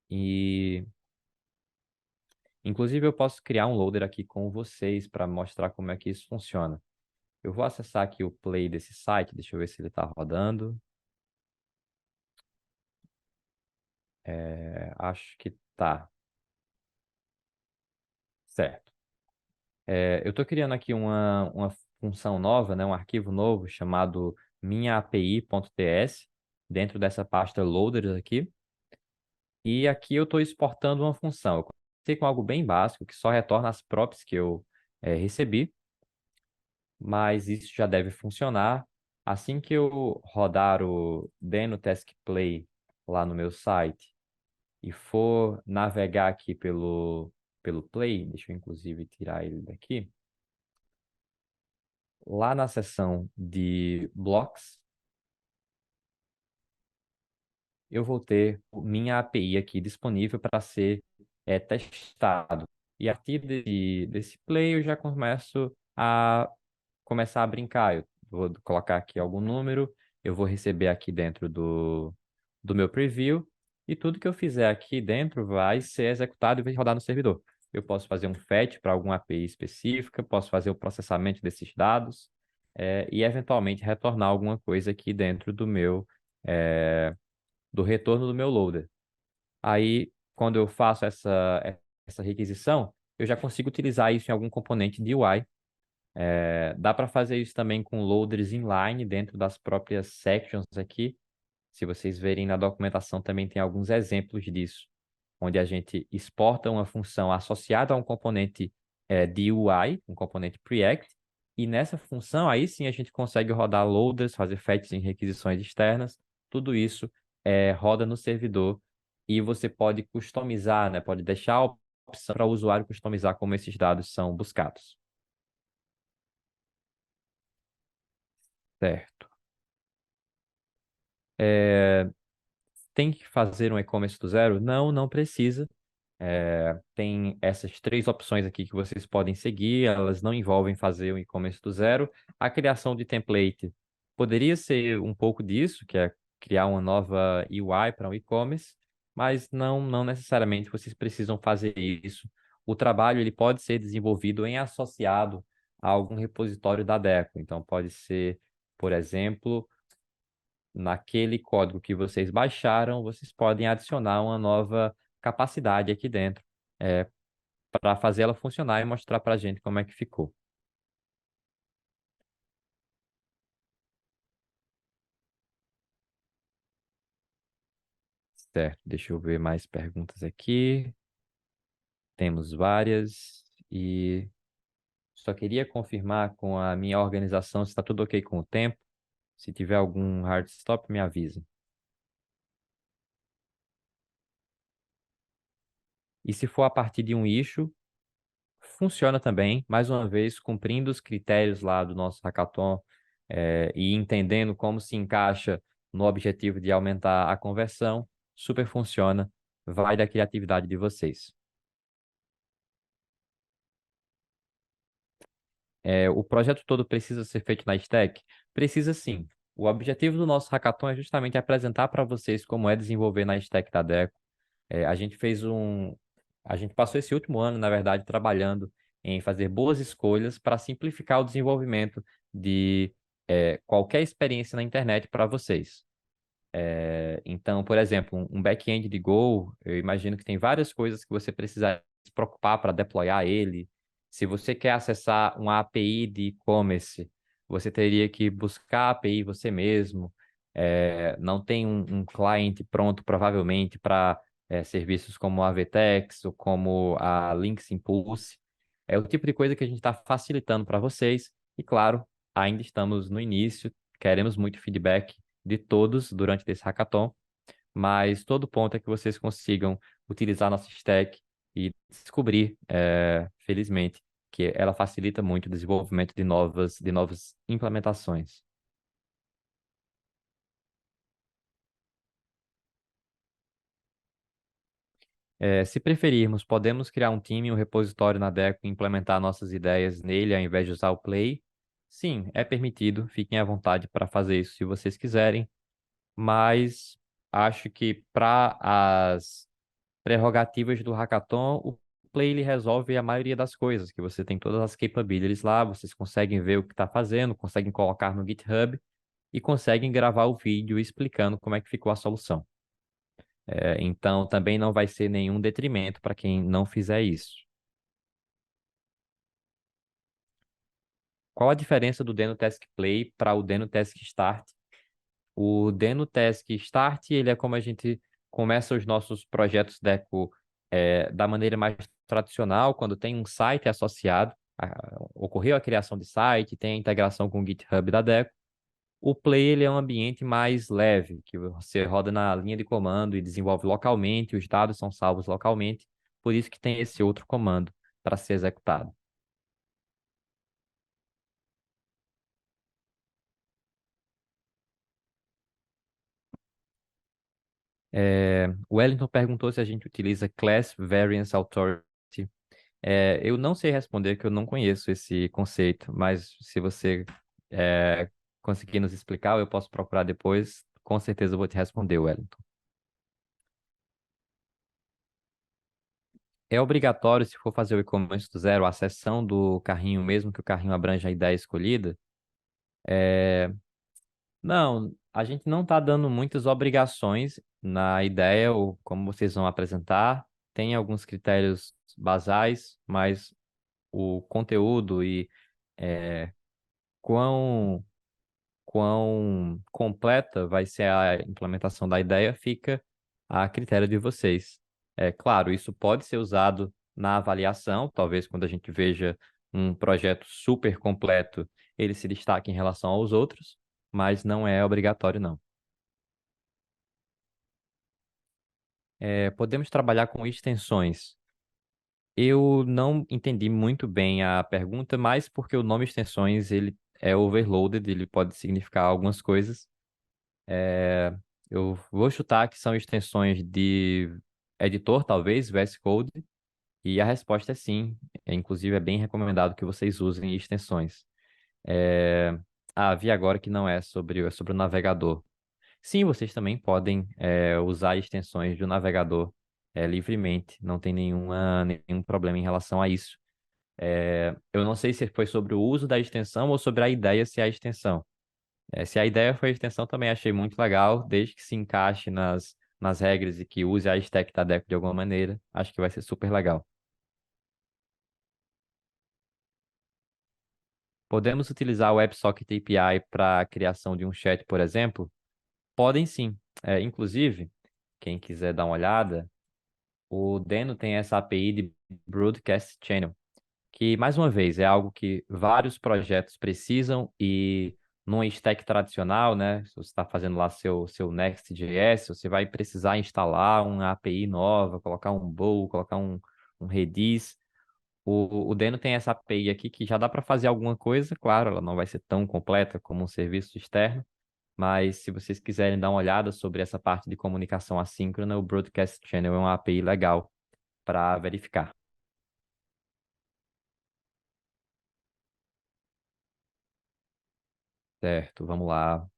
E, inclusive, eu posso criar um loader aqui com vocês para mostrar como é que isso funciona. Eu vou acessar aqui o play desse site, deixa eu ver se ele está rodando. Acho que tá. Certo. Eu estou criando aqui uma função nova, né, um arquivo novo chamado minhaapi.ts, dentro dessa pasta loaders aqui. E aqui eu estou exportando uma função. Eu com algo bem básico, que só retorna as props que eu recebi, mas isso já deve funcionar. Assim que eu rodar o Deno Task Play lá no meu site e for navegar aqui pelo Play, deixa eu inclusive tirar ele daqui, lá na seção de blocks, eu vou ter minha API aqui disponível para ser testado. E a partir desse play eu já começar a brincar. Eu vou colocar aqui algum número, eu vou receber aqui dentro do meu preview, e tudo que eu fizer aqui dentro vai ser executado e vai rodar no servidor. Eu posso fazer um fetch para alguma API específica, posso fazer o processamento desses dados, e eventualmente retornar alguma coisa aqui dentro do retorno do meu loader. Aí, quando eu faço essa requisição, eu já consigo utilizar isso em algum componente de UI. Dá para fazer isso também com loaders inline dentro das próprias sections aqui. Se vocês verem na documentação, também tem alguns exemplos disso, onde a gente exporta uma função associada a um componente de UI, um componente Preact, e nessa função aí sim a gente consegue rodar loaders, fazer fetches em requisições externas, tudo isso roda no servidor e você pode customizar, né? Pode deixar a opção para o usuário customizar como esses dados são buscados. Certo. Tem que fazer um e-commerce do zero? Não, não precisa. Tem essas três opções aqui que vocês podem seguir, elas não envolvem fazer o e-commerce do zero. A criação de template poderia ser um pouco disso, que é criar uma nova UI para um e-commerce, mas não necessariamente vocês precisam fazer isso. O trabalho ele pode ser desenvolvido em associado a algum repositório da Deco. Então, pode ser, por exemplo, naquele código que vocês baixaram, vocês podem adicionar uma nova capacidade aqui dentro, para fazer ela funcionar e mostrar para a gente como é que ficou. Certo, deixa eu ver mais perguntas aqui. Temos várias e só queria confirmar com a minha organização se está tudo ok com o tempo. Se tiver algum hard stop, me avisa. E se for a partir de um issue, funciona também, mais uma vez, cumprindo os critérios lá do nosso hackathon, e entendendo como se encaixa no objetivo de aumentar a conversão, super funciona, vai da criatividade de vocês. O projeto todo precisa ser feito na stack? Precisa sim. O objetivo do nosso hackathon é justamente apresentar para vocês como é desenvolver na stack da Deco. A gente a gente passou esse último ano, na verdade, trabalhando em fazer boas escolhas para simplificar o desenvolvimento de qualquer experiência na internet para vocês. Então, por exemplo, um back-end de Go, eu imagino que tem várias coisas que você precisa se preocupar para deployar ele. Se você quer acessar uma API de e-commerce, você teria que buscar a API você mesmo. Não tem um cliente pronto, provavelmente, para serviços como a VTEX ou como a Links Impulse. É o tipo de coisa que a gente está facilitando para vocês. E, claro, ainda estamos no início, queremos muito feedback de todos durante esse hackathon, mas todo ponto é que vocês consigam utilizar nossa stack e descobrir, felizmente, que ela facilita muito o desenvolvimento de novas implementações. Se preferirmos, podemos criar um time, um repositório na Deco e implementar nossas ideias nele ao invés de usar o Play? Sim, é permitido. Fiquem à vontade para fazer isso se vocês quiserem, mas acho que para as prerrogativas do hackathon, o Play ele resolve a maioria das coisas, que você tem todas as capabilities lá, vocês conseguem ver o que está fazendo, conseguem colocar no GitHub e conseguem gravar o vídeo explicando como é que ficou a solução. Então, também não vai ser nenhum detrimento para quem não fizer isso. Qual a diferença do Deno Task Play para o Deno Task Start? O Deno Task Start, ele é como a gente começa os nossos projetos Deco da maneira mais tradicional, quando tem um site associado, ocorreu a criação de site, tem a integração com o GitHub da Deco. O Play ele é um ambiente mais leve, que você roda na linha de comando e desenvolve localmente, os dados são salvos localmente, por isso que tem esse outro comando para ser executado. O Wellington perguntou se a gente utiliza Class Variance Authority. Eu não sei responder, que eu não conheço esse conceito, mas se você é, conseguir nos explicar, eu posso procurar depois. Com certeza eu vou te responder, Wellington. É obrigatório, se for fazer o e-commerce do zero, a seção do carrinho, mesmo que o carrinho abranja a ideia escolhida? Não, a gente não está dando muitas obrigações na ideia ou como vocês vão apresentar. Tem alguns critérios basais, mas o conteúdo e é, quão quão completa vai ser a implementação da ideia fica a critério de vocês. É claro, isso pode ser usado na avaliação, talvez quando a gente veja um projeto super completo, ele se destaque em relação aos outros, mas não é obrigatório, não. Podemos trabalhar com extensões. Eu não entendi muito bem a pergunta, mas porque o nome extensões ele é overloaded, ele pode significar algumas coisas. Eu vou chutar que são extensões de editor, talvez, VS Code, e a resposta é sim. Inclusive, é bem recomendado que vocês usem extensões. É, vi agora que não é sobre o navegador. Sim, vocês também podem usar extensões do navegador livremente, não tem nenhum problema em relação a isso. Eu não sei se foi sobre o uso da extensão ou sobre a ideia se é a extensão. Se a ideia foi a extensão, também achei muito legal, desde que se encaixe nas regras e que use a stack da Deco de alguma maneira, acho que vai ser super legal. Podemos utilizar o WebSocket API para a criação de um chat, por exemplo? Podem sim. Inclusive, quem quiser dar uma olhada, o Deno tem essa API de Broadcast Channel, que, mais uma vez, é algo que vários projetos precisam e numa stack tradicional, né? Se você está fazendo lá seu Next.js, você vai precisar instalar uma API nova, colocar um bool, colocar um Redis. O Deno tem essa API aqui que já dá para fazer alguma coisa, claro, ela não vai ser tão completa como um serviço externo, mas se vocês quiserem dar uma olhada sobre essa parte de comunicação assíncrona, o Broadcast Channel é uma API legal para verificar. Certo, vamos lá.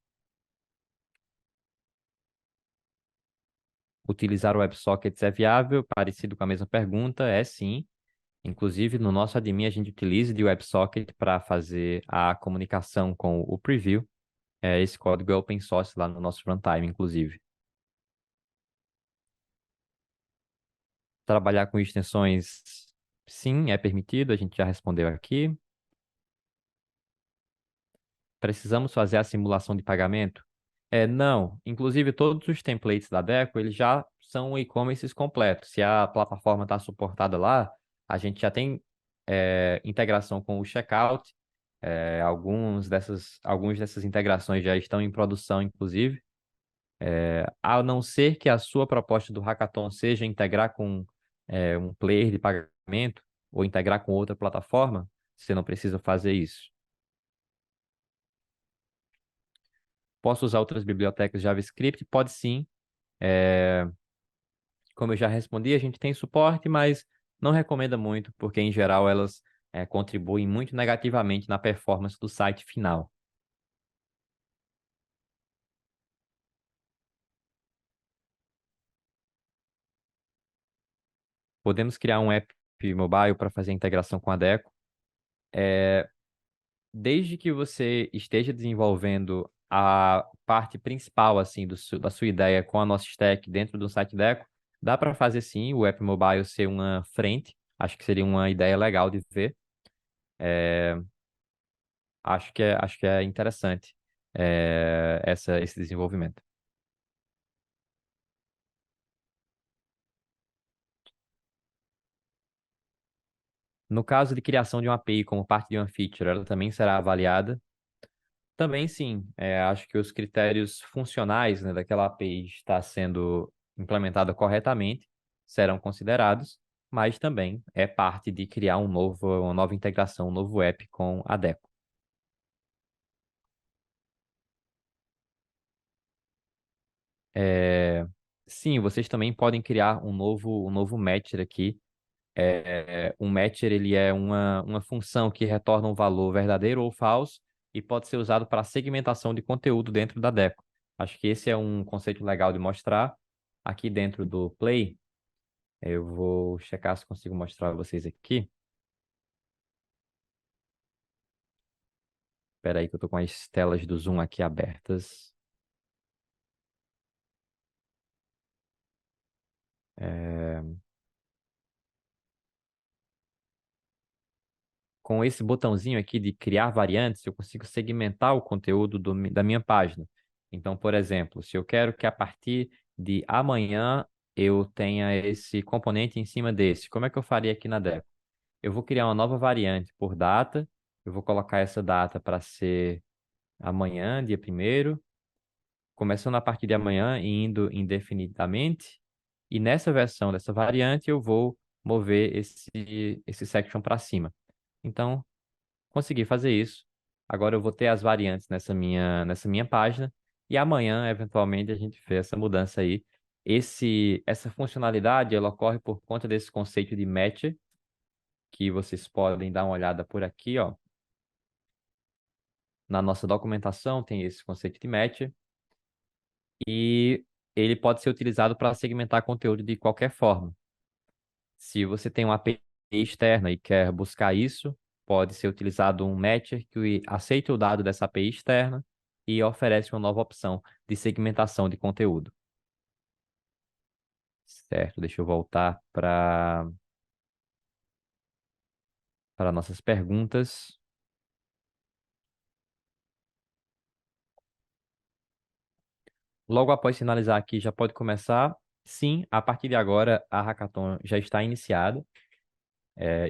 Utilizar o WebSockets é viável? Parecido com a mesma pergunta, é sim. Inclusive, no nosso admin, a gente utiliza de WebSocket para fazer a comunicação com o preview. Esse código é open source lá no nosso runtime, inclusive. Trabalhar com extensões, sim, é permitido, a gente já respondeu aqui. Precisamos fazer a simulação de pagamento? Não. Inclusive, todos os templates da Deco, eles já são e-commerces completos. Se a plataforma está suportada lá, a gente já tem integração com o checkout. Algumas dessas integrações já estão em produção, inclusive. A não ser que a sua proposta do Hackathon seja integrar com um player de pagamento ou integrar com outra plataforma, você não precisa fazer isso. Posso usar outras bibliotecas JavaScript? Pode sim. É, Como eu já respondi, a gente tem suporte, mas não recomenda muito, porque em geral elas contribuem muito negativamente na performance do site final. Podemos criar um app mobile para fazer a integração com a Deco. Desde que você esteja desenvolvendo a parte principal assim da sua ideia com a nossa stack dentro do site Deco, dá para fazer sim o app mobile ser uma frente. Acho que seria uma ideia legal de ver. Acho que é interessante esse desenvolvimento. No caso de criação de uma API como parte de uma feature, ela também será avaliada. Também sim, acho que os critérios funcionais, né, daquela API estar sendo implementada corretamente serão considerados, mas também é parte de criar uma nova integração, um novo app com a Deco. É, sim, vocês também podem criar um novo matcher aqui. Um matcher ele é uma função que retorna um valor verdadeiro ou falso e pode ser usado para segmentação de conteúdo dentro da Deco. Acho que esse é um conceito legal de mostrar. Aqui dentro do Play, eu vou checar se consigo mostrar a vocês aqui. Espera aí que eu estou com as telas do Zoom aqui abertas. É, Com esse botãozinho aqui de criar variantes, eu consigo segmentar o conteúdo da minha página. Então, por exemplo, se eu quero que a partir de amanhã eu tenha esse componente em cima desse, como é que eu faria aqui na Deco? Eu vou criar uma nova variante por data, eu vou colocar essa data para ser amanhã, dia primeiro, começando a partir de amanhã e indo indefinidamente. E nessa versão dessa variante eu vou mover esse section para cima. Então, consegui fazer isso. Agora eu vou ter as variantes nessa minha página e amanhã, eventualmente, a gente vê essa mudança aí. Essa funcionalidade, ela ocorre por conta desse conceito de match, que vocês podem dar uma olhada por aqui, ó. Na nossa documentação tem esse conceito de match e ele pode ser utilizado para segmentar conteúdo de qualquer forma. Se você tem uma API externa e quer buscar isso, pode ser utilizado um matcher que aceita o dado dessa API externa e oferece uma nova opção de segmentação de conteúdo. Certo, deixa eu voltar para nossas perguntas. Logo após finalizar aqui, já pode começar. Sim, a partir de agora, a hackathon já está iniciada.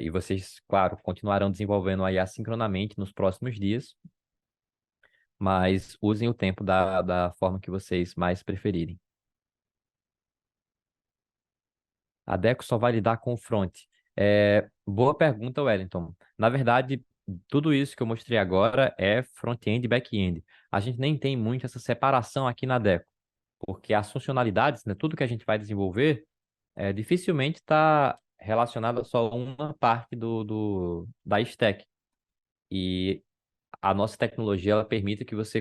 E vocês, claro, continuarão desenvolvendo aí assincronamente nos próximos dias, mas usem o tempo da forma que vocês mais preferirem. A Deco só vai lidar com o front. Boa pergunta, Wellington. Na verdade, tudo isso que eu mostrei agora é front-end e back-end. A gente nem tem muito essa separação aqui na Deco, porque as funcionalidades, né, tudo que a gente vai desenvolver, dificilmente está relacionado a só uma parte da stack. E a nossa tecnologia ela permite que você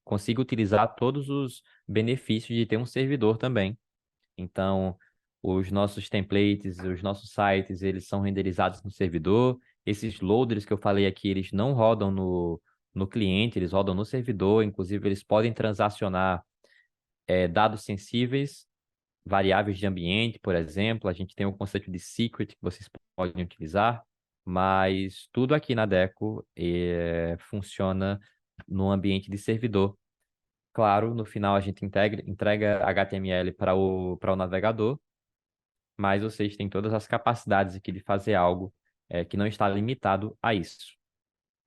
consiga utilizar todos os benefícios de ter um servidor também. Então, os nossos templates, os nossos sites, eles são renderizados no servidor. Esses loaders que eu falei aqui, eles não rodam no cliente, eles rodam no servidor. Inclusive, eles podem transacionar dados sensíveis, variáveis de ambiente, por exemplo. A gente tem o conceito de secret que vocês podem utilizar, mas tudo aqui na Deco funciona no ambiente de servidor. Claro, no final a gente entrega HTML para o navegador, mas vocês têm todas as capacidades aqui de fazer algo que não está limitado a isso.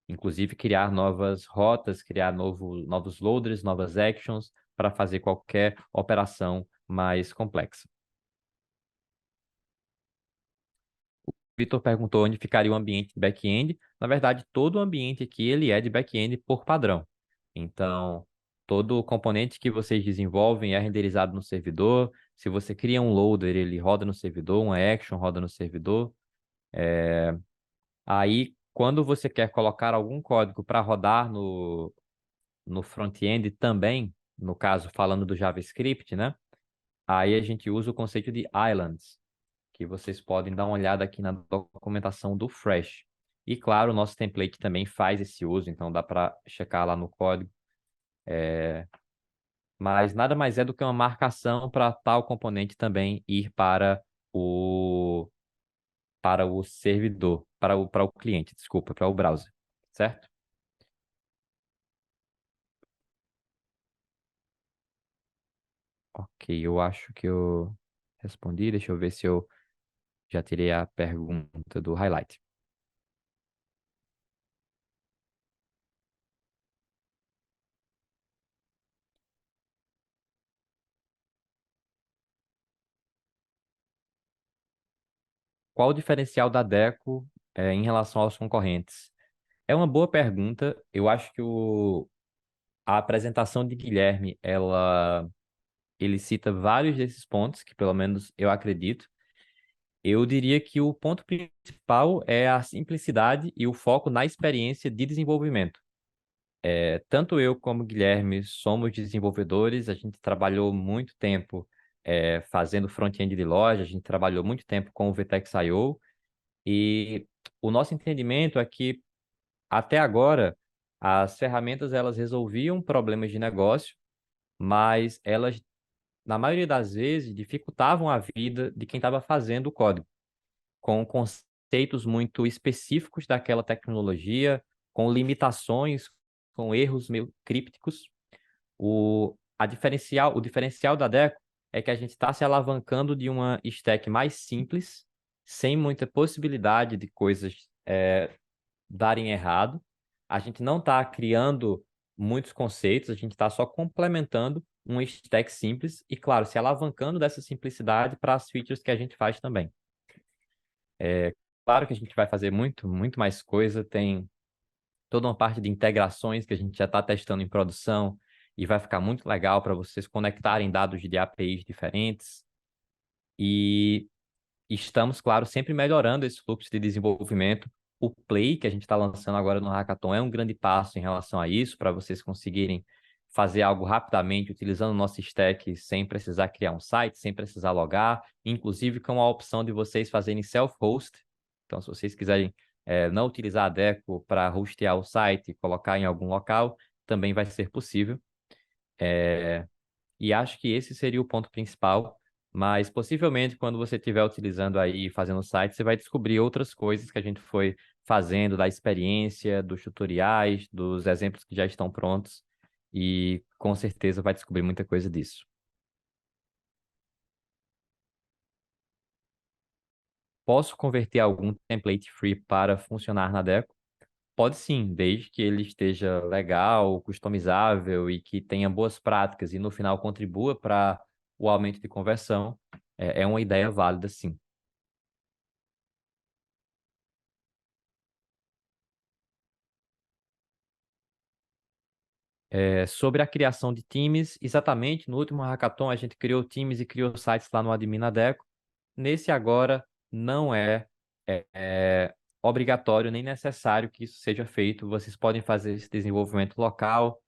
Inclusive criar novas rotas, criar novos loaders, novas actions para fazer qualquer operação mais complexa. Vitor perguntou onde ficaria o ambiente de back-end. Na verdade, todo o ambiente aqui ele é de back-end por padrão. Então, todo o componente que vocês desenvolvem é renderizado no servidor. Se você cria um loader, ele roda no servidor, uma action roda no servidor. Aí, quando você quer colocar algum código para rodar no front-end também, no caso falando do JavaScript, né? Aí a gente usa o conceito de islands, que vocês podem dar uma olhada aqui na documentação do Fresh. E claro, o nosso template também faz esse uso, então dá para checar lá no código. Mas nada mais é do que uma marcação para tal componente também ir o, para o servidor, para o cliente, desculpa, para o browser, certo? Ok, eu acho que eu respondi. Deixa eu ver se eu já tirei a pergunta do highlight. qual o diferencial da Deco em relação aos concorrentes? É uma boa pergunta. Eu acho que a apresentação de Guilherme, ele cita vários desses pontos, que pelo menos eu acredito. Eu diria que o ponto principal é a simplicidade e o foco na experiência de desenvolvimento. Tanto eu como o Guilherme somos desenvolvedores, a gente trabalhou muito tempo fazendo front-end de loja, a gente trabalhou muito tempo com o VTEX.io, e o nosso entendimento é que, até agora, as ferramentas elas resolviam problemas de negócio, mas elas, na maioria das vezes, dificultavam a vida de quem estava fazendo o código, com conceitos muito específicos daquela tecnologia, com limitações, com erros meio crípticos. O diferencial da Deco é que a gente está se alavancando de uma stack mais simples, sem muita possibilidade de coisas darem errado. A gente não está criando muitos conceitos, a gente está só complementando um stack simples e, claro, se alavancando dessa simplicidade para as features que a gente faz também. Claro que a gente vai fazer muito, muito mais coisa, tem toda uma parte de integrações que a gente já está testando em produção e vai ficar muito legal para vocês conectarem dados de APIs diferentes. E estamos, claro, sempre melhorando esse fluxo de desenvolvimento. O Play, que a gente está lançando agora no Hackathon, é um grande passo em relação a isso, para vocês conseguirem fazer algo rapidamente utilizando o nosso stack sem precisar criar um site, sem precisar logar, inclusive com a opção de vocês fazerem self-host. Então, se vocês quiserem não utilizar a Deco para hostear o site e colocar em algum local, também vai ser possível. E acho que esse seria o ponto principal, mas possivelmente quando você estiver utilizando aí, fazendo o site, você vai descobrir outras coisas que a gente foi fazendo da experiência, dos tutoriais, dos exemplos que já estão prontos, e com certeza vai descobrir muita coisa disso. Posso converter algum template free para funcionar na Deco? Pode sim, desde que ele esteja legal, customizável e que tenha boas práticas e no final contribua para o aumento de conversão. É uma ideia válida, sim. Sobre a criação de times, exatamente, no último hackathon a gente criou times e criou sites lá no Adminadeco. Nesse agora não é obrigatório nem necessário que isso seja feito. Vocês podem fazer esse desenvolvimento local,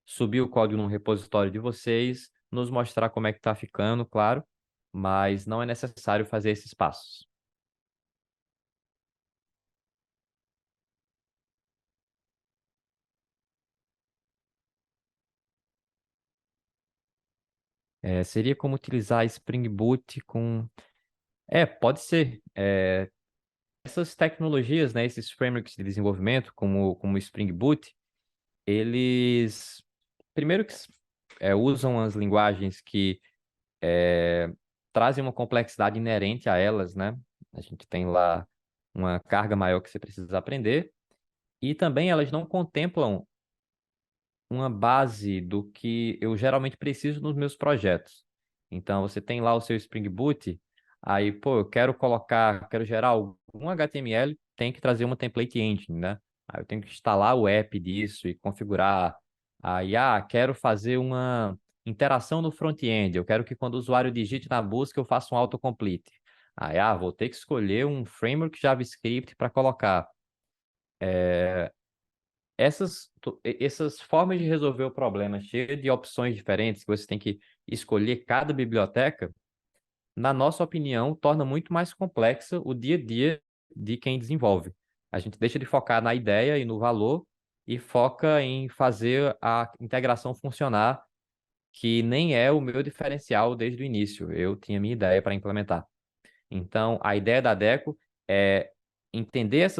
subir o código num repositório de vocês, nos mostrar como é que está ficando, claro, mas não é necessário fazer esses passos. Seria como utilizar Spring Boot com... pode ser. Essas tecnologias, né, esses frameworks de desenvolvimento, como o Spring Boot, eles, primeiro que usam as linguagens que trazem uma complexidade inerente a elas, né? A gente tem lá uma carga maior que você precisa aprender, e também elas não contemplam uma base do que eu geralmente preciso nos meus projetos. Então, você tem lá o seu Spring Boot, aí, pô, eu quero gerar algum HTML, tem que trazer uma template engine, né? Aí eu tenho que instalar o app disso e configurar. Aí, quero fazer uma interação no front-end, eu quero que quando o usuário digite na busca, eu faça um autocomplete. Aí, vou ter que escolher um framework JavaScript para colocar. Essas formas de resolver o problema, cheia de opções diferentes, que você tem que escolher cada biblioteca, na nossa opinião, torna muito mais complexa o dia a dia de quem desenvolve. A gente deixa de focar na ideia e no valor e foca em fazer a integração funcionar, que nem é o meu diferencial desde o início. Eu tinha minha ideia para implementar. Então, a ideia da Deco é entender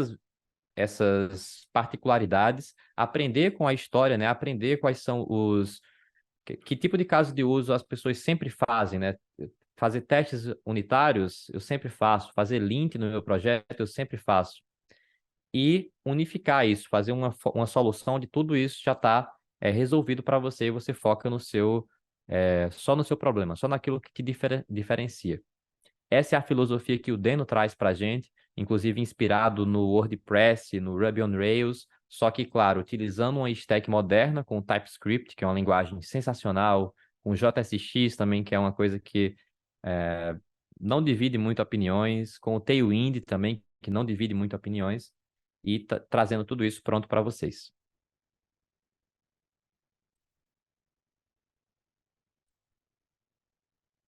essas particularidades, aprender com a história, né? Aprender quais são que tipo de caso de uso as pessoas sempre fazem, né? Fazer testes unitários, eu sempre faço. Fazer lint no meu projeto, eu sempre faço. E unificar isso, fazer uma solução de tudo isso já está resolvido para você, e você foca só no seu problema, só naquilo que te diferencia. Essa é a filosofia que o Deno traz para a gente, inclusive inspirado no WordPress, no Ruby on Rails, só que, claro, utilizando uma stack moderna com TypeScript, que é uma linguagem sensacional, com JSX também, que é uma coisa que é, não divide muito opiniões, com o Tailwind também, que não divide muito opiniões, e trazendo tudo isso pronto para vocês.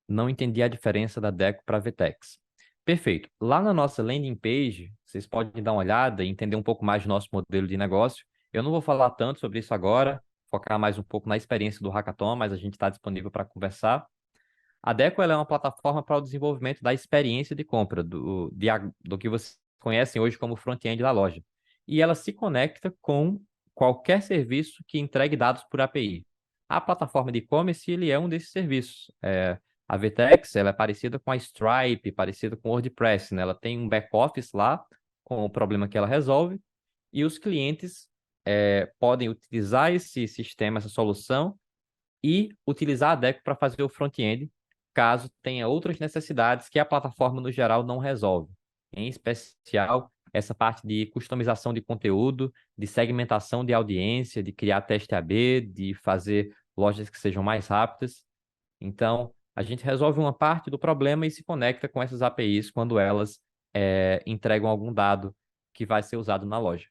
Não entendi a diferença da Deco para VTEX. Perfeito. Lá na nossa landing page, vocês podem dar uma olhada e entender um pouco mais do nosso modelo de negócio. Eu não vou falar tanto sobre isso agora, focar mais um pouco na experiência do Hackathon, mas a gente está disponível para conversar. A Deco ela é uma plataforma para o desenvolvimento da experiência de compra, do que vocês conhecem hoje como front-end da loja. E ela se conecta com qualquer serviço que entregue dados por API. A plataforma de e-commerce ele é um desses serviços. A VTEX ela é parecida com a Stripe, parecida com o WordPress, né? Ela tem um back-office lá com o problema que ela resolve e os clientes podem utilizar esse sistema, essa solução e utilizar a Deco para fazer o front-end, caso tenha outras necessidades que a plataforma no geral não resolve. Em especial, essa parte de customização de conteúdo, de segmentação de audiência, de criar teste AB, de fazer lojas que sejam mais rápidas. Então, a gente resolve uma parte do problema e se conecta com essas APIs quando elas entregam algum dado que vai ser usado na loja.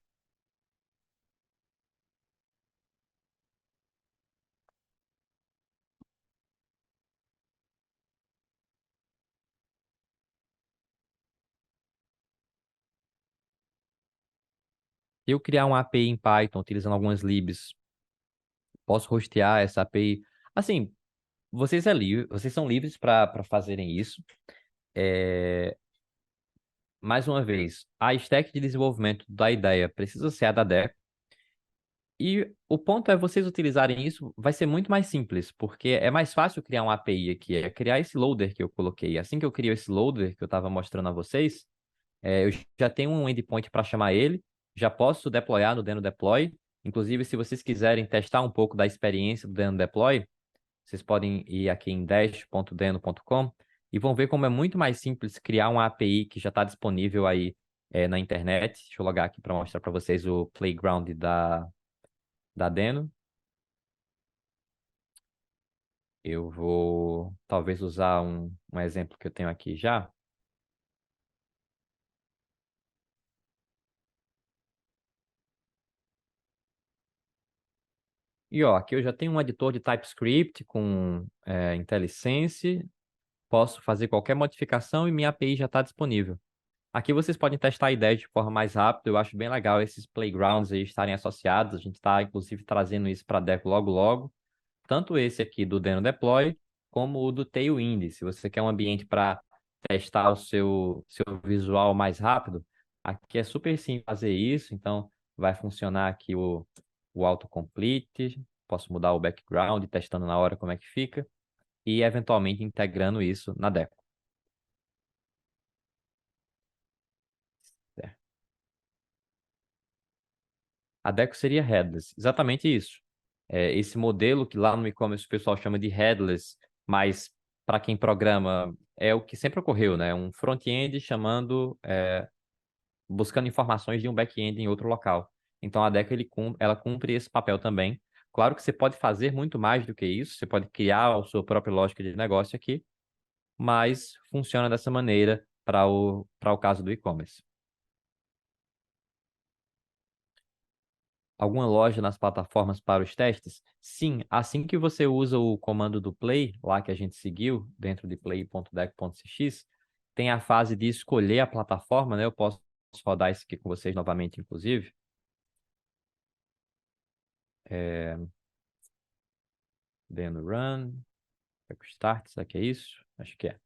Se eu criar uma API em Python utilizando algumas libs, posso hostear essa API. Assim, vocês são livres para fazerem isso. Mais uma vez, a stack de desenvolvimento da ideia precisa ser a da Deco. E o ponto é vocês utilizarem isso, vai ser muito mais simples, porque é mais fácil criar uma API aqui, é criar esse loader que eu coloquei. Assim que eu crio esse loader que eu estava mostrando a vocês, eu já tenho um endpoint para chamar ele, já posso deployar no Deno Deploy. Inclusive, se vocês quiserem testar um pouco da experiência do Deno Deploy, vocês podem ir aqui em dash.deno.com e vão ver como é muito mais simples criar uma API que já está disponível aí na internet. Deixa eu logar aqui para mostrar para vocês o playground da Deno. Eu vou talvez usar um exemplo que eu tenho aqui já. E ó, aqui eu já tenho um editor de TypeScript com IntelliSense. Posso fazer qualquer modificação e minha API já está disponível. Aqui vocês podem testar ideias de forma mais rápida. Eu acho bem legal esses playgrounds aí estarem associados. A gente está, inclusive, trazendo isso para a Deco logo logo. Tanto esse aqui do Deno Deploy, como o do Tailwind. Se você quer um ambiente para testar o seu visual mais rápido, aqui é super simples fazer isso. Então, vai funcionar aqui o autocomplete. Posso mudar o background, testando na hora como é que fica. E, eventualmente, integrando isso na Deco. A Deco seria headless, exatamente isso. Esse modelo que lá no e-commerce o pessoal chama de headless, mas para quem programa é o que sempre ocorreu, né? Um front-end buscando informações de um back-end em outro local. Então a Deco ela cumpre esse papel também. Claro que você pode fazer muito mais do que isso, você pode criar a sua própria lógica de negócio aqui, mas funciona dessa maneira para o caso do e-commerce. Alguma loja nas plataformas para os testes? Sim, assim que você usa o comando do play, lá que a gente seguiu, dentro de play.deck.cx, tem a fase de escolher a plataforma, né? Eu posso rodar isso aqui com vocês novamente, inclusive. Deno run, quick start, será que é isso? Acho que é.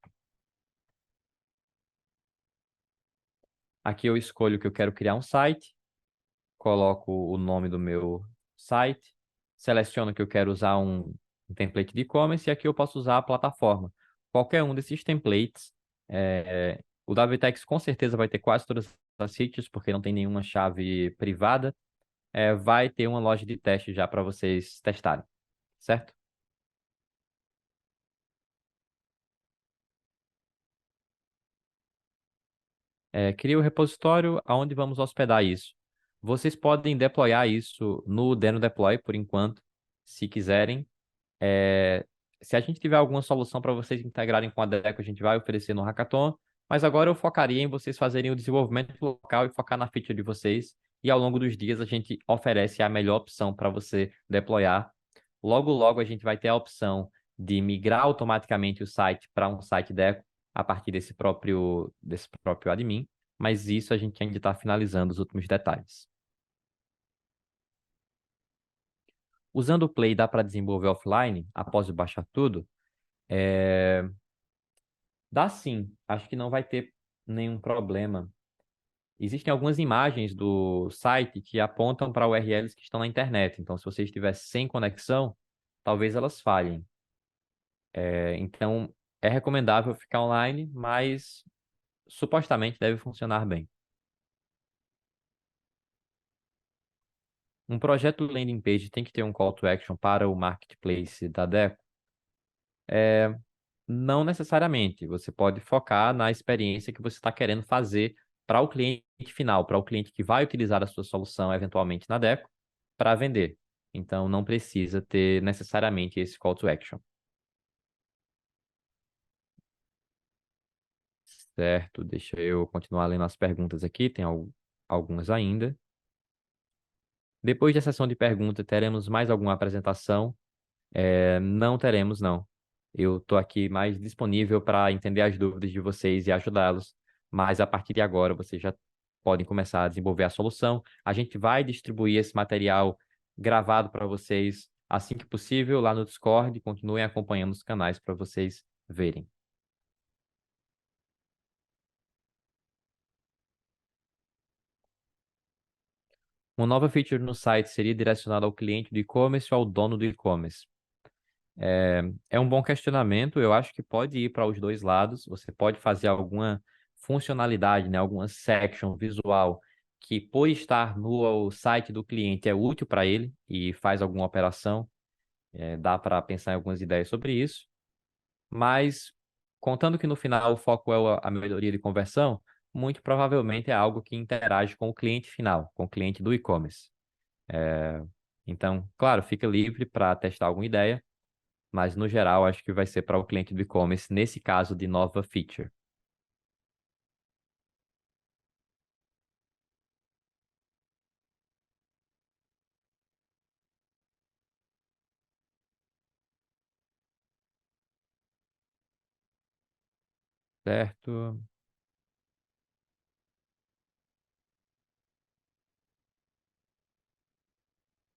Aqui eu escolho que eu quero criar um site, coloco o nome do meu site, seleciono que eu quero usar um template de e-commerce e aqui eu posso usar a plataforma. Qualquer um desses templates, o da Vitex com certeza vai ter quase todas as features, porque não tem nenhuma chave privada, vai ter uma loja de teste já para vocês testarem, certo? cria o repositório aonde vamos hospedar isso. Vocês podem deployar isso no Deno Deploy por enquanto, se quiserem. É, Se a gente tiver alguma solução para vocês integrarem com a Deco, a gente vai oferecer no Hackathon. Mas agora eu focaria em vocês fazerem o desenvolvimento local e focar na feature de vocês. E ao longo dos dias a gente oferece a melhor opção para você deployar. Logo, logo a gente vai ter a opção de migrar automaticamente o site para um site Deco a partir desse próprio admin. Mas isso a gente ainda está finalizando os últimos detalhes. Usando o Play dá para desenvolver offline após baixar tudo? Dá sim, acho que não vai ter nenhum problema. Existem algumas imagens do site que apontam para URLs que estão na internet. Então, se você estiver sem conexão, talvez elas falhem. Então, é recomendável ficar online, mas supostamente deve funcionar bem. Um projeto landing page tem que ter um call to action para o marketplace da Deco? Não necessariamente. Você pode focar na experiência que você está querendo fazer para o cliente final, para o cliente que vai utilizar a sua solução eventualmente na Deco para vender. Então, não precisa ter necessariamente esse call to action. Certo, deixa eu continuar lendo as perguntas aqui, tem algumas ainda. Depois da sessão de perguntas, teremos mais alguma apresentação? Não teremos, não. Eu estou aqui mais disponível para entender as dúvidas de vocês e ajudá-los, mas a partir de agora vocês já podem começar a desenvolver a solução. A gente vai distribuir esse material gravado para vocês assim que possível lá no Discord. Continuem acompanhando os canais para vocês verem. Uma nova feature no site seria direcionada ao cliente do e-commerce ou ao dono do e-commerce? É um bom questionamento. Eu acho que pode ir para os dois lados. Você pode fazer alguma funcionalidade, né, alguma section visual que, por estar no site do cliente, é útil para ele e faz alguma operação. Dá para pensar em algumas ideias sobre isso. Mas, contando que no final o foco é a melhoria de conversão, muito provavelmente é algo que interage com o cliente final, com o cliente do e-commerce. Então, claro, fica livre para testar alguma ideia, mas no geral acho que vai ser para o cliente do e-commerce, nesse caso de nova feature. Certo?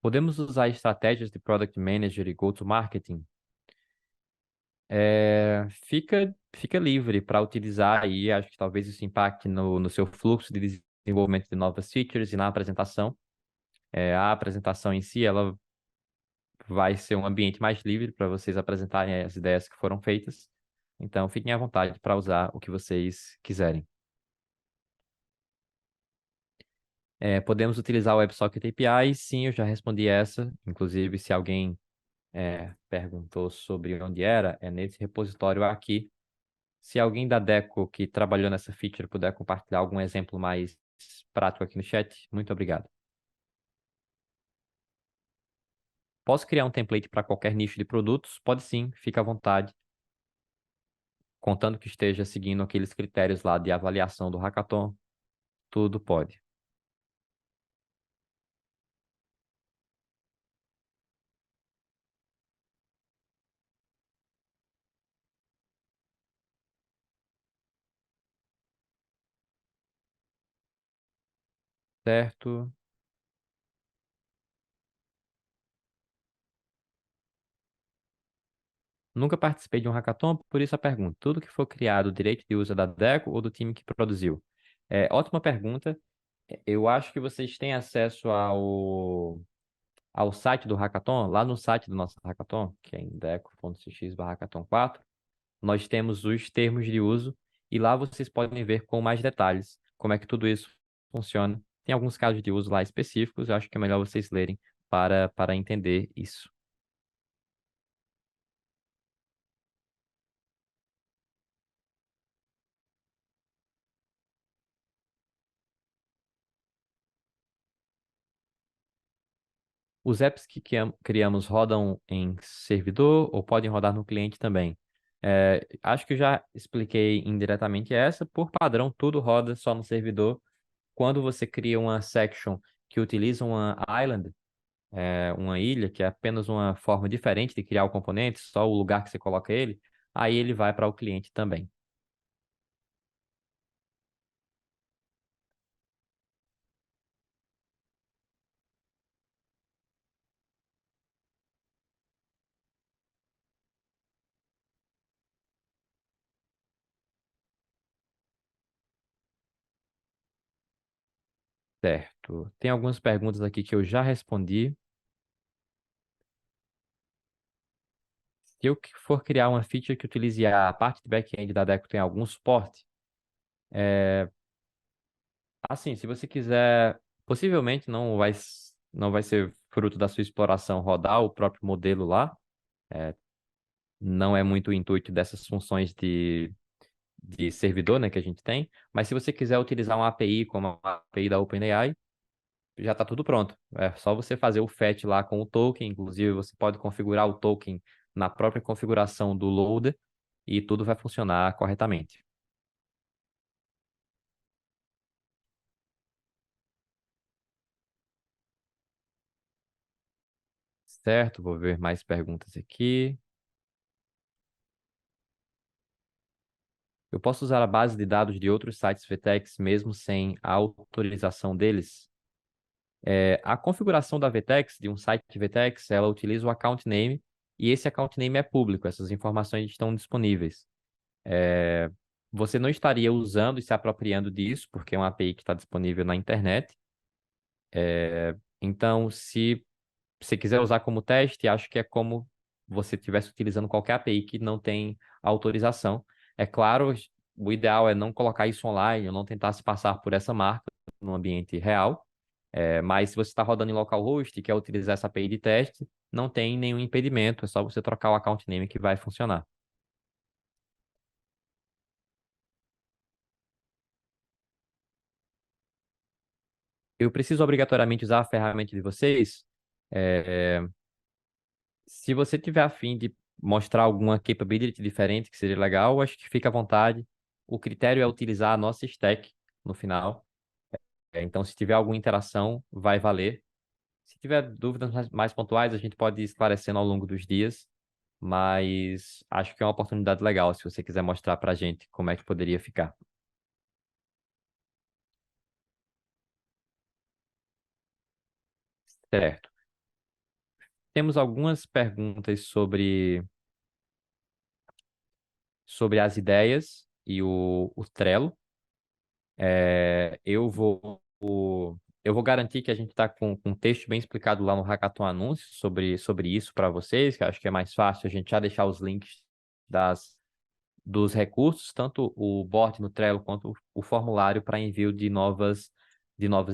Podemos usar estratégias de Product Manager e Go-to-Marketing? Fica livre para utilizar aí, acho que talvez isso impacte no seu fluxo de desenvolvimento de novas features e na apresentação. A apresentação em si, ela vai ser um ambiente mais livre para vocês apresentarem as ideias que foram feitas. Então, fiquem à vontade para usar o que vocês quiserem. Podemos utilizar o WebSocket API? Sim, eu já respondi essa. Inclusive, se alguém perguntou sobre onde era, é nesse repositório aqui. Se alguém da Deco que trabalhou nessa feature puder compartilhar algum exemplo mais prático aqui no chat, muito obrigado. Posso criar um template para qualquer nicho de produtos? Pode sim, fica à vontade. Contanto que esteja seguindo aqueles critérios lá de avaliação do hackathon, tudo pode. Certo? Nunca participei de um hackathon, por isso a pergunta. Tudo que for criado, direito de uso é da Deco ou do time que produziu? Ótima pergunta. Eu acho que vocês têm acesso ao site do hackathon. Lá no site do nosso hackathon, que é em deco.cx/hackathon 4, nós temos os termos de uso e lá vocês podem ver com mais detalhes como é que tudo isso funciona. Tem alguns casos de uso lá específicos, eu acho que é melhor vocês lerem para entender isso. Os apps que criamos rodam em servidor ou podem rodar no cliente também? Acho que eu já expliquei indiretamente essa. Por padrão, tudo roda só no servidor. Quando você cria uma section que utiliza uma island, uma ilha, que é apenas uma forma diferente de criar o componente, só o lugar que você coloca ele, aí ele vai para o cliente também. Certo. Tem algumas perguntas aqui que eu já respondi. Se eu for criar uma feature que utilize a parte de back-end da Deco tem algum suporte, assim, se você quiser, possivelmente não vai ser fruto da sua exploração rodar o próprio modelo lá. Não é muito o intuito dessas funções de servidor, né, que a gente tem. Mas se você quiser utilizar uma API como a API da OpenAI, já está tudo pronto. É só você fazer o fetch lá com o token. Inclusive, você pode configurar o token na própria configuração do loader e tudo vai funcionar corretamente. Certo, vou ver mais perguntas aqui. Eu posso usar a base de dados de outros sites VTEX mesmo sem a autorização deles? A configuração da VTEX, de um site de VTEX, ela utiliza o account name e esse account name é público, essas informações estão disponíveis. Você não estaria usando e se apropriando disso, porque é uma API que está disponível na internet. Então, se você quiser usar como teste, acho que é como você estivesse utilizando qualquer API que não tem autorização. É claro, o ideal é não colocar isso online, ou não tentar se passar por essa marca no ambiente real. Mas se você está rodando em localhost e quer utilizar essa API de teste, não tem nenhum impedimento, é só você trocar o account name que vai funcionar. Eu preciso obrigatoriamente usar a ferramenta de vocês. É, Se você tiver a fim de mostrar alguma capability diferente que seria legal, acho que fica à vontade. O critério é utilizar a nossa stack no final. Então, se tiver alguma interação, vai valer. Se tiver dúvidas mais pontuais, a gente pode ir esclarecendo ao longo dos dias. Mas acho que é uma oportunidade legal se você quiser mostrar para a gente como é que poderia ficar. Certo. Temos algumas perguntas sobre as ideias e o Trello. É, eu vou garantir que a gente está com um texto bem explicado lá no Hackathon Anúncios sobre isso para vocês, que eu acho que é mais fácil a gente já deixar os links dos recursos, tanto o board no Trello quanto o formulário para envio de novas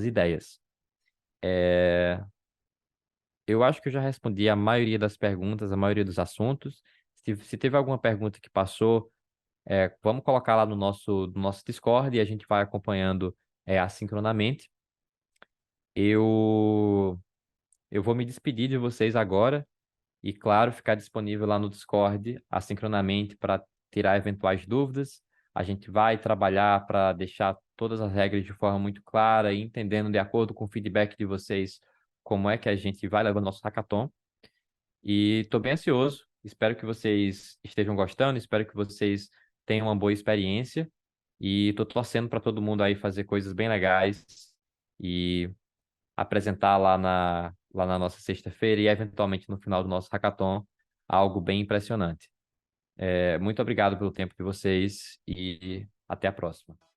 ideias. Eu acho que eu já respondi a maioria das perguntas, a maioria dos assuntos. Se teve alguma pergunta que passou, vamos colocar lá no nosso Discord e a gente vai acompanhando assincronamente. Eu, eu vou me despedir de vocês agora e, claro, ficar disponível lá no Discord assincronamente para tirar eventuais dúvidas. A gente vai trabalhar para deixar todas as regras de forma muito clara e entendendo de acordo com o feedback de vocês como é que a gente vai levando nosso hackathon. E estou bem ansioso. Espero que vocês estejam gostando, espero que vocês tenham uma boa experiência e estou torcendo para todo mundo aí fazer coisas bem legais e apresentar lá na nossa sexta-feira e, eventualmente, no final do nosso hackathon, algo bem impressionante. Muito obrigado pelo tempo de vocês e até a próxima.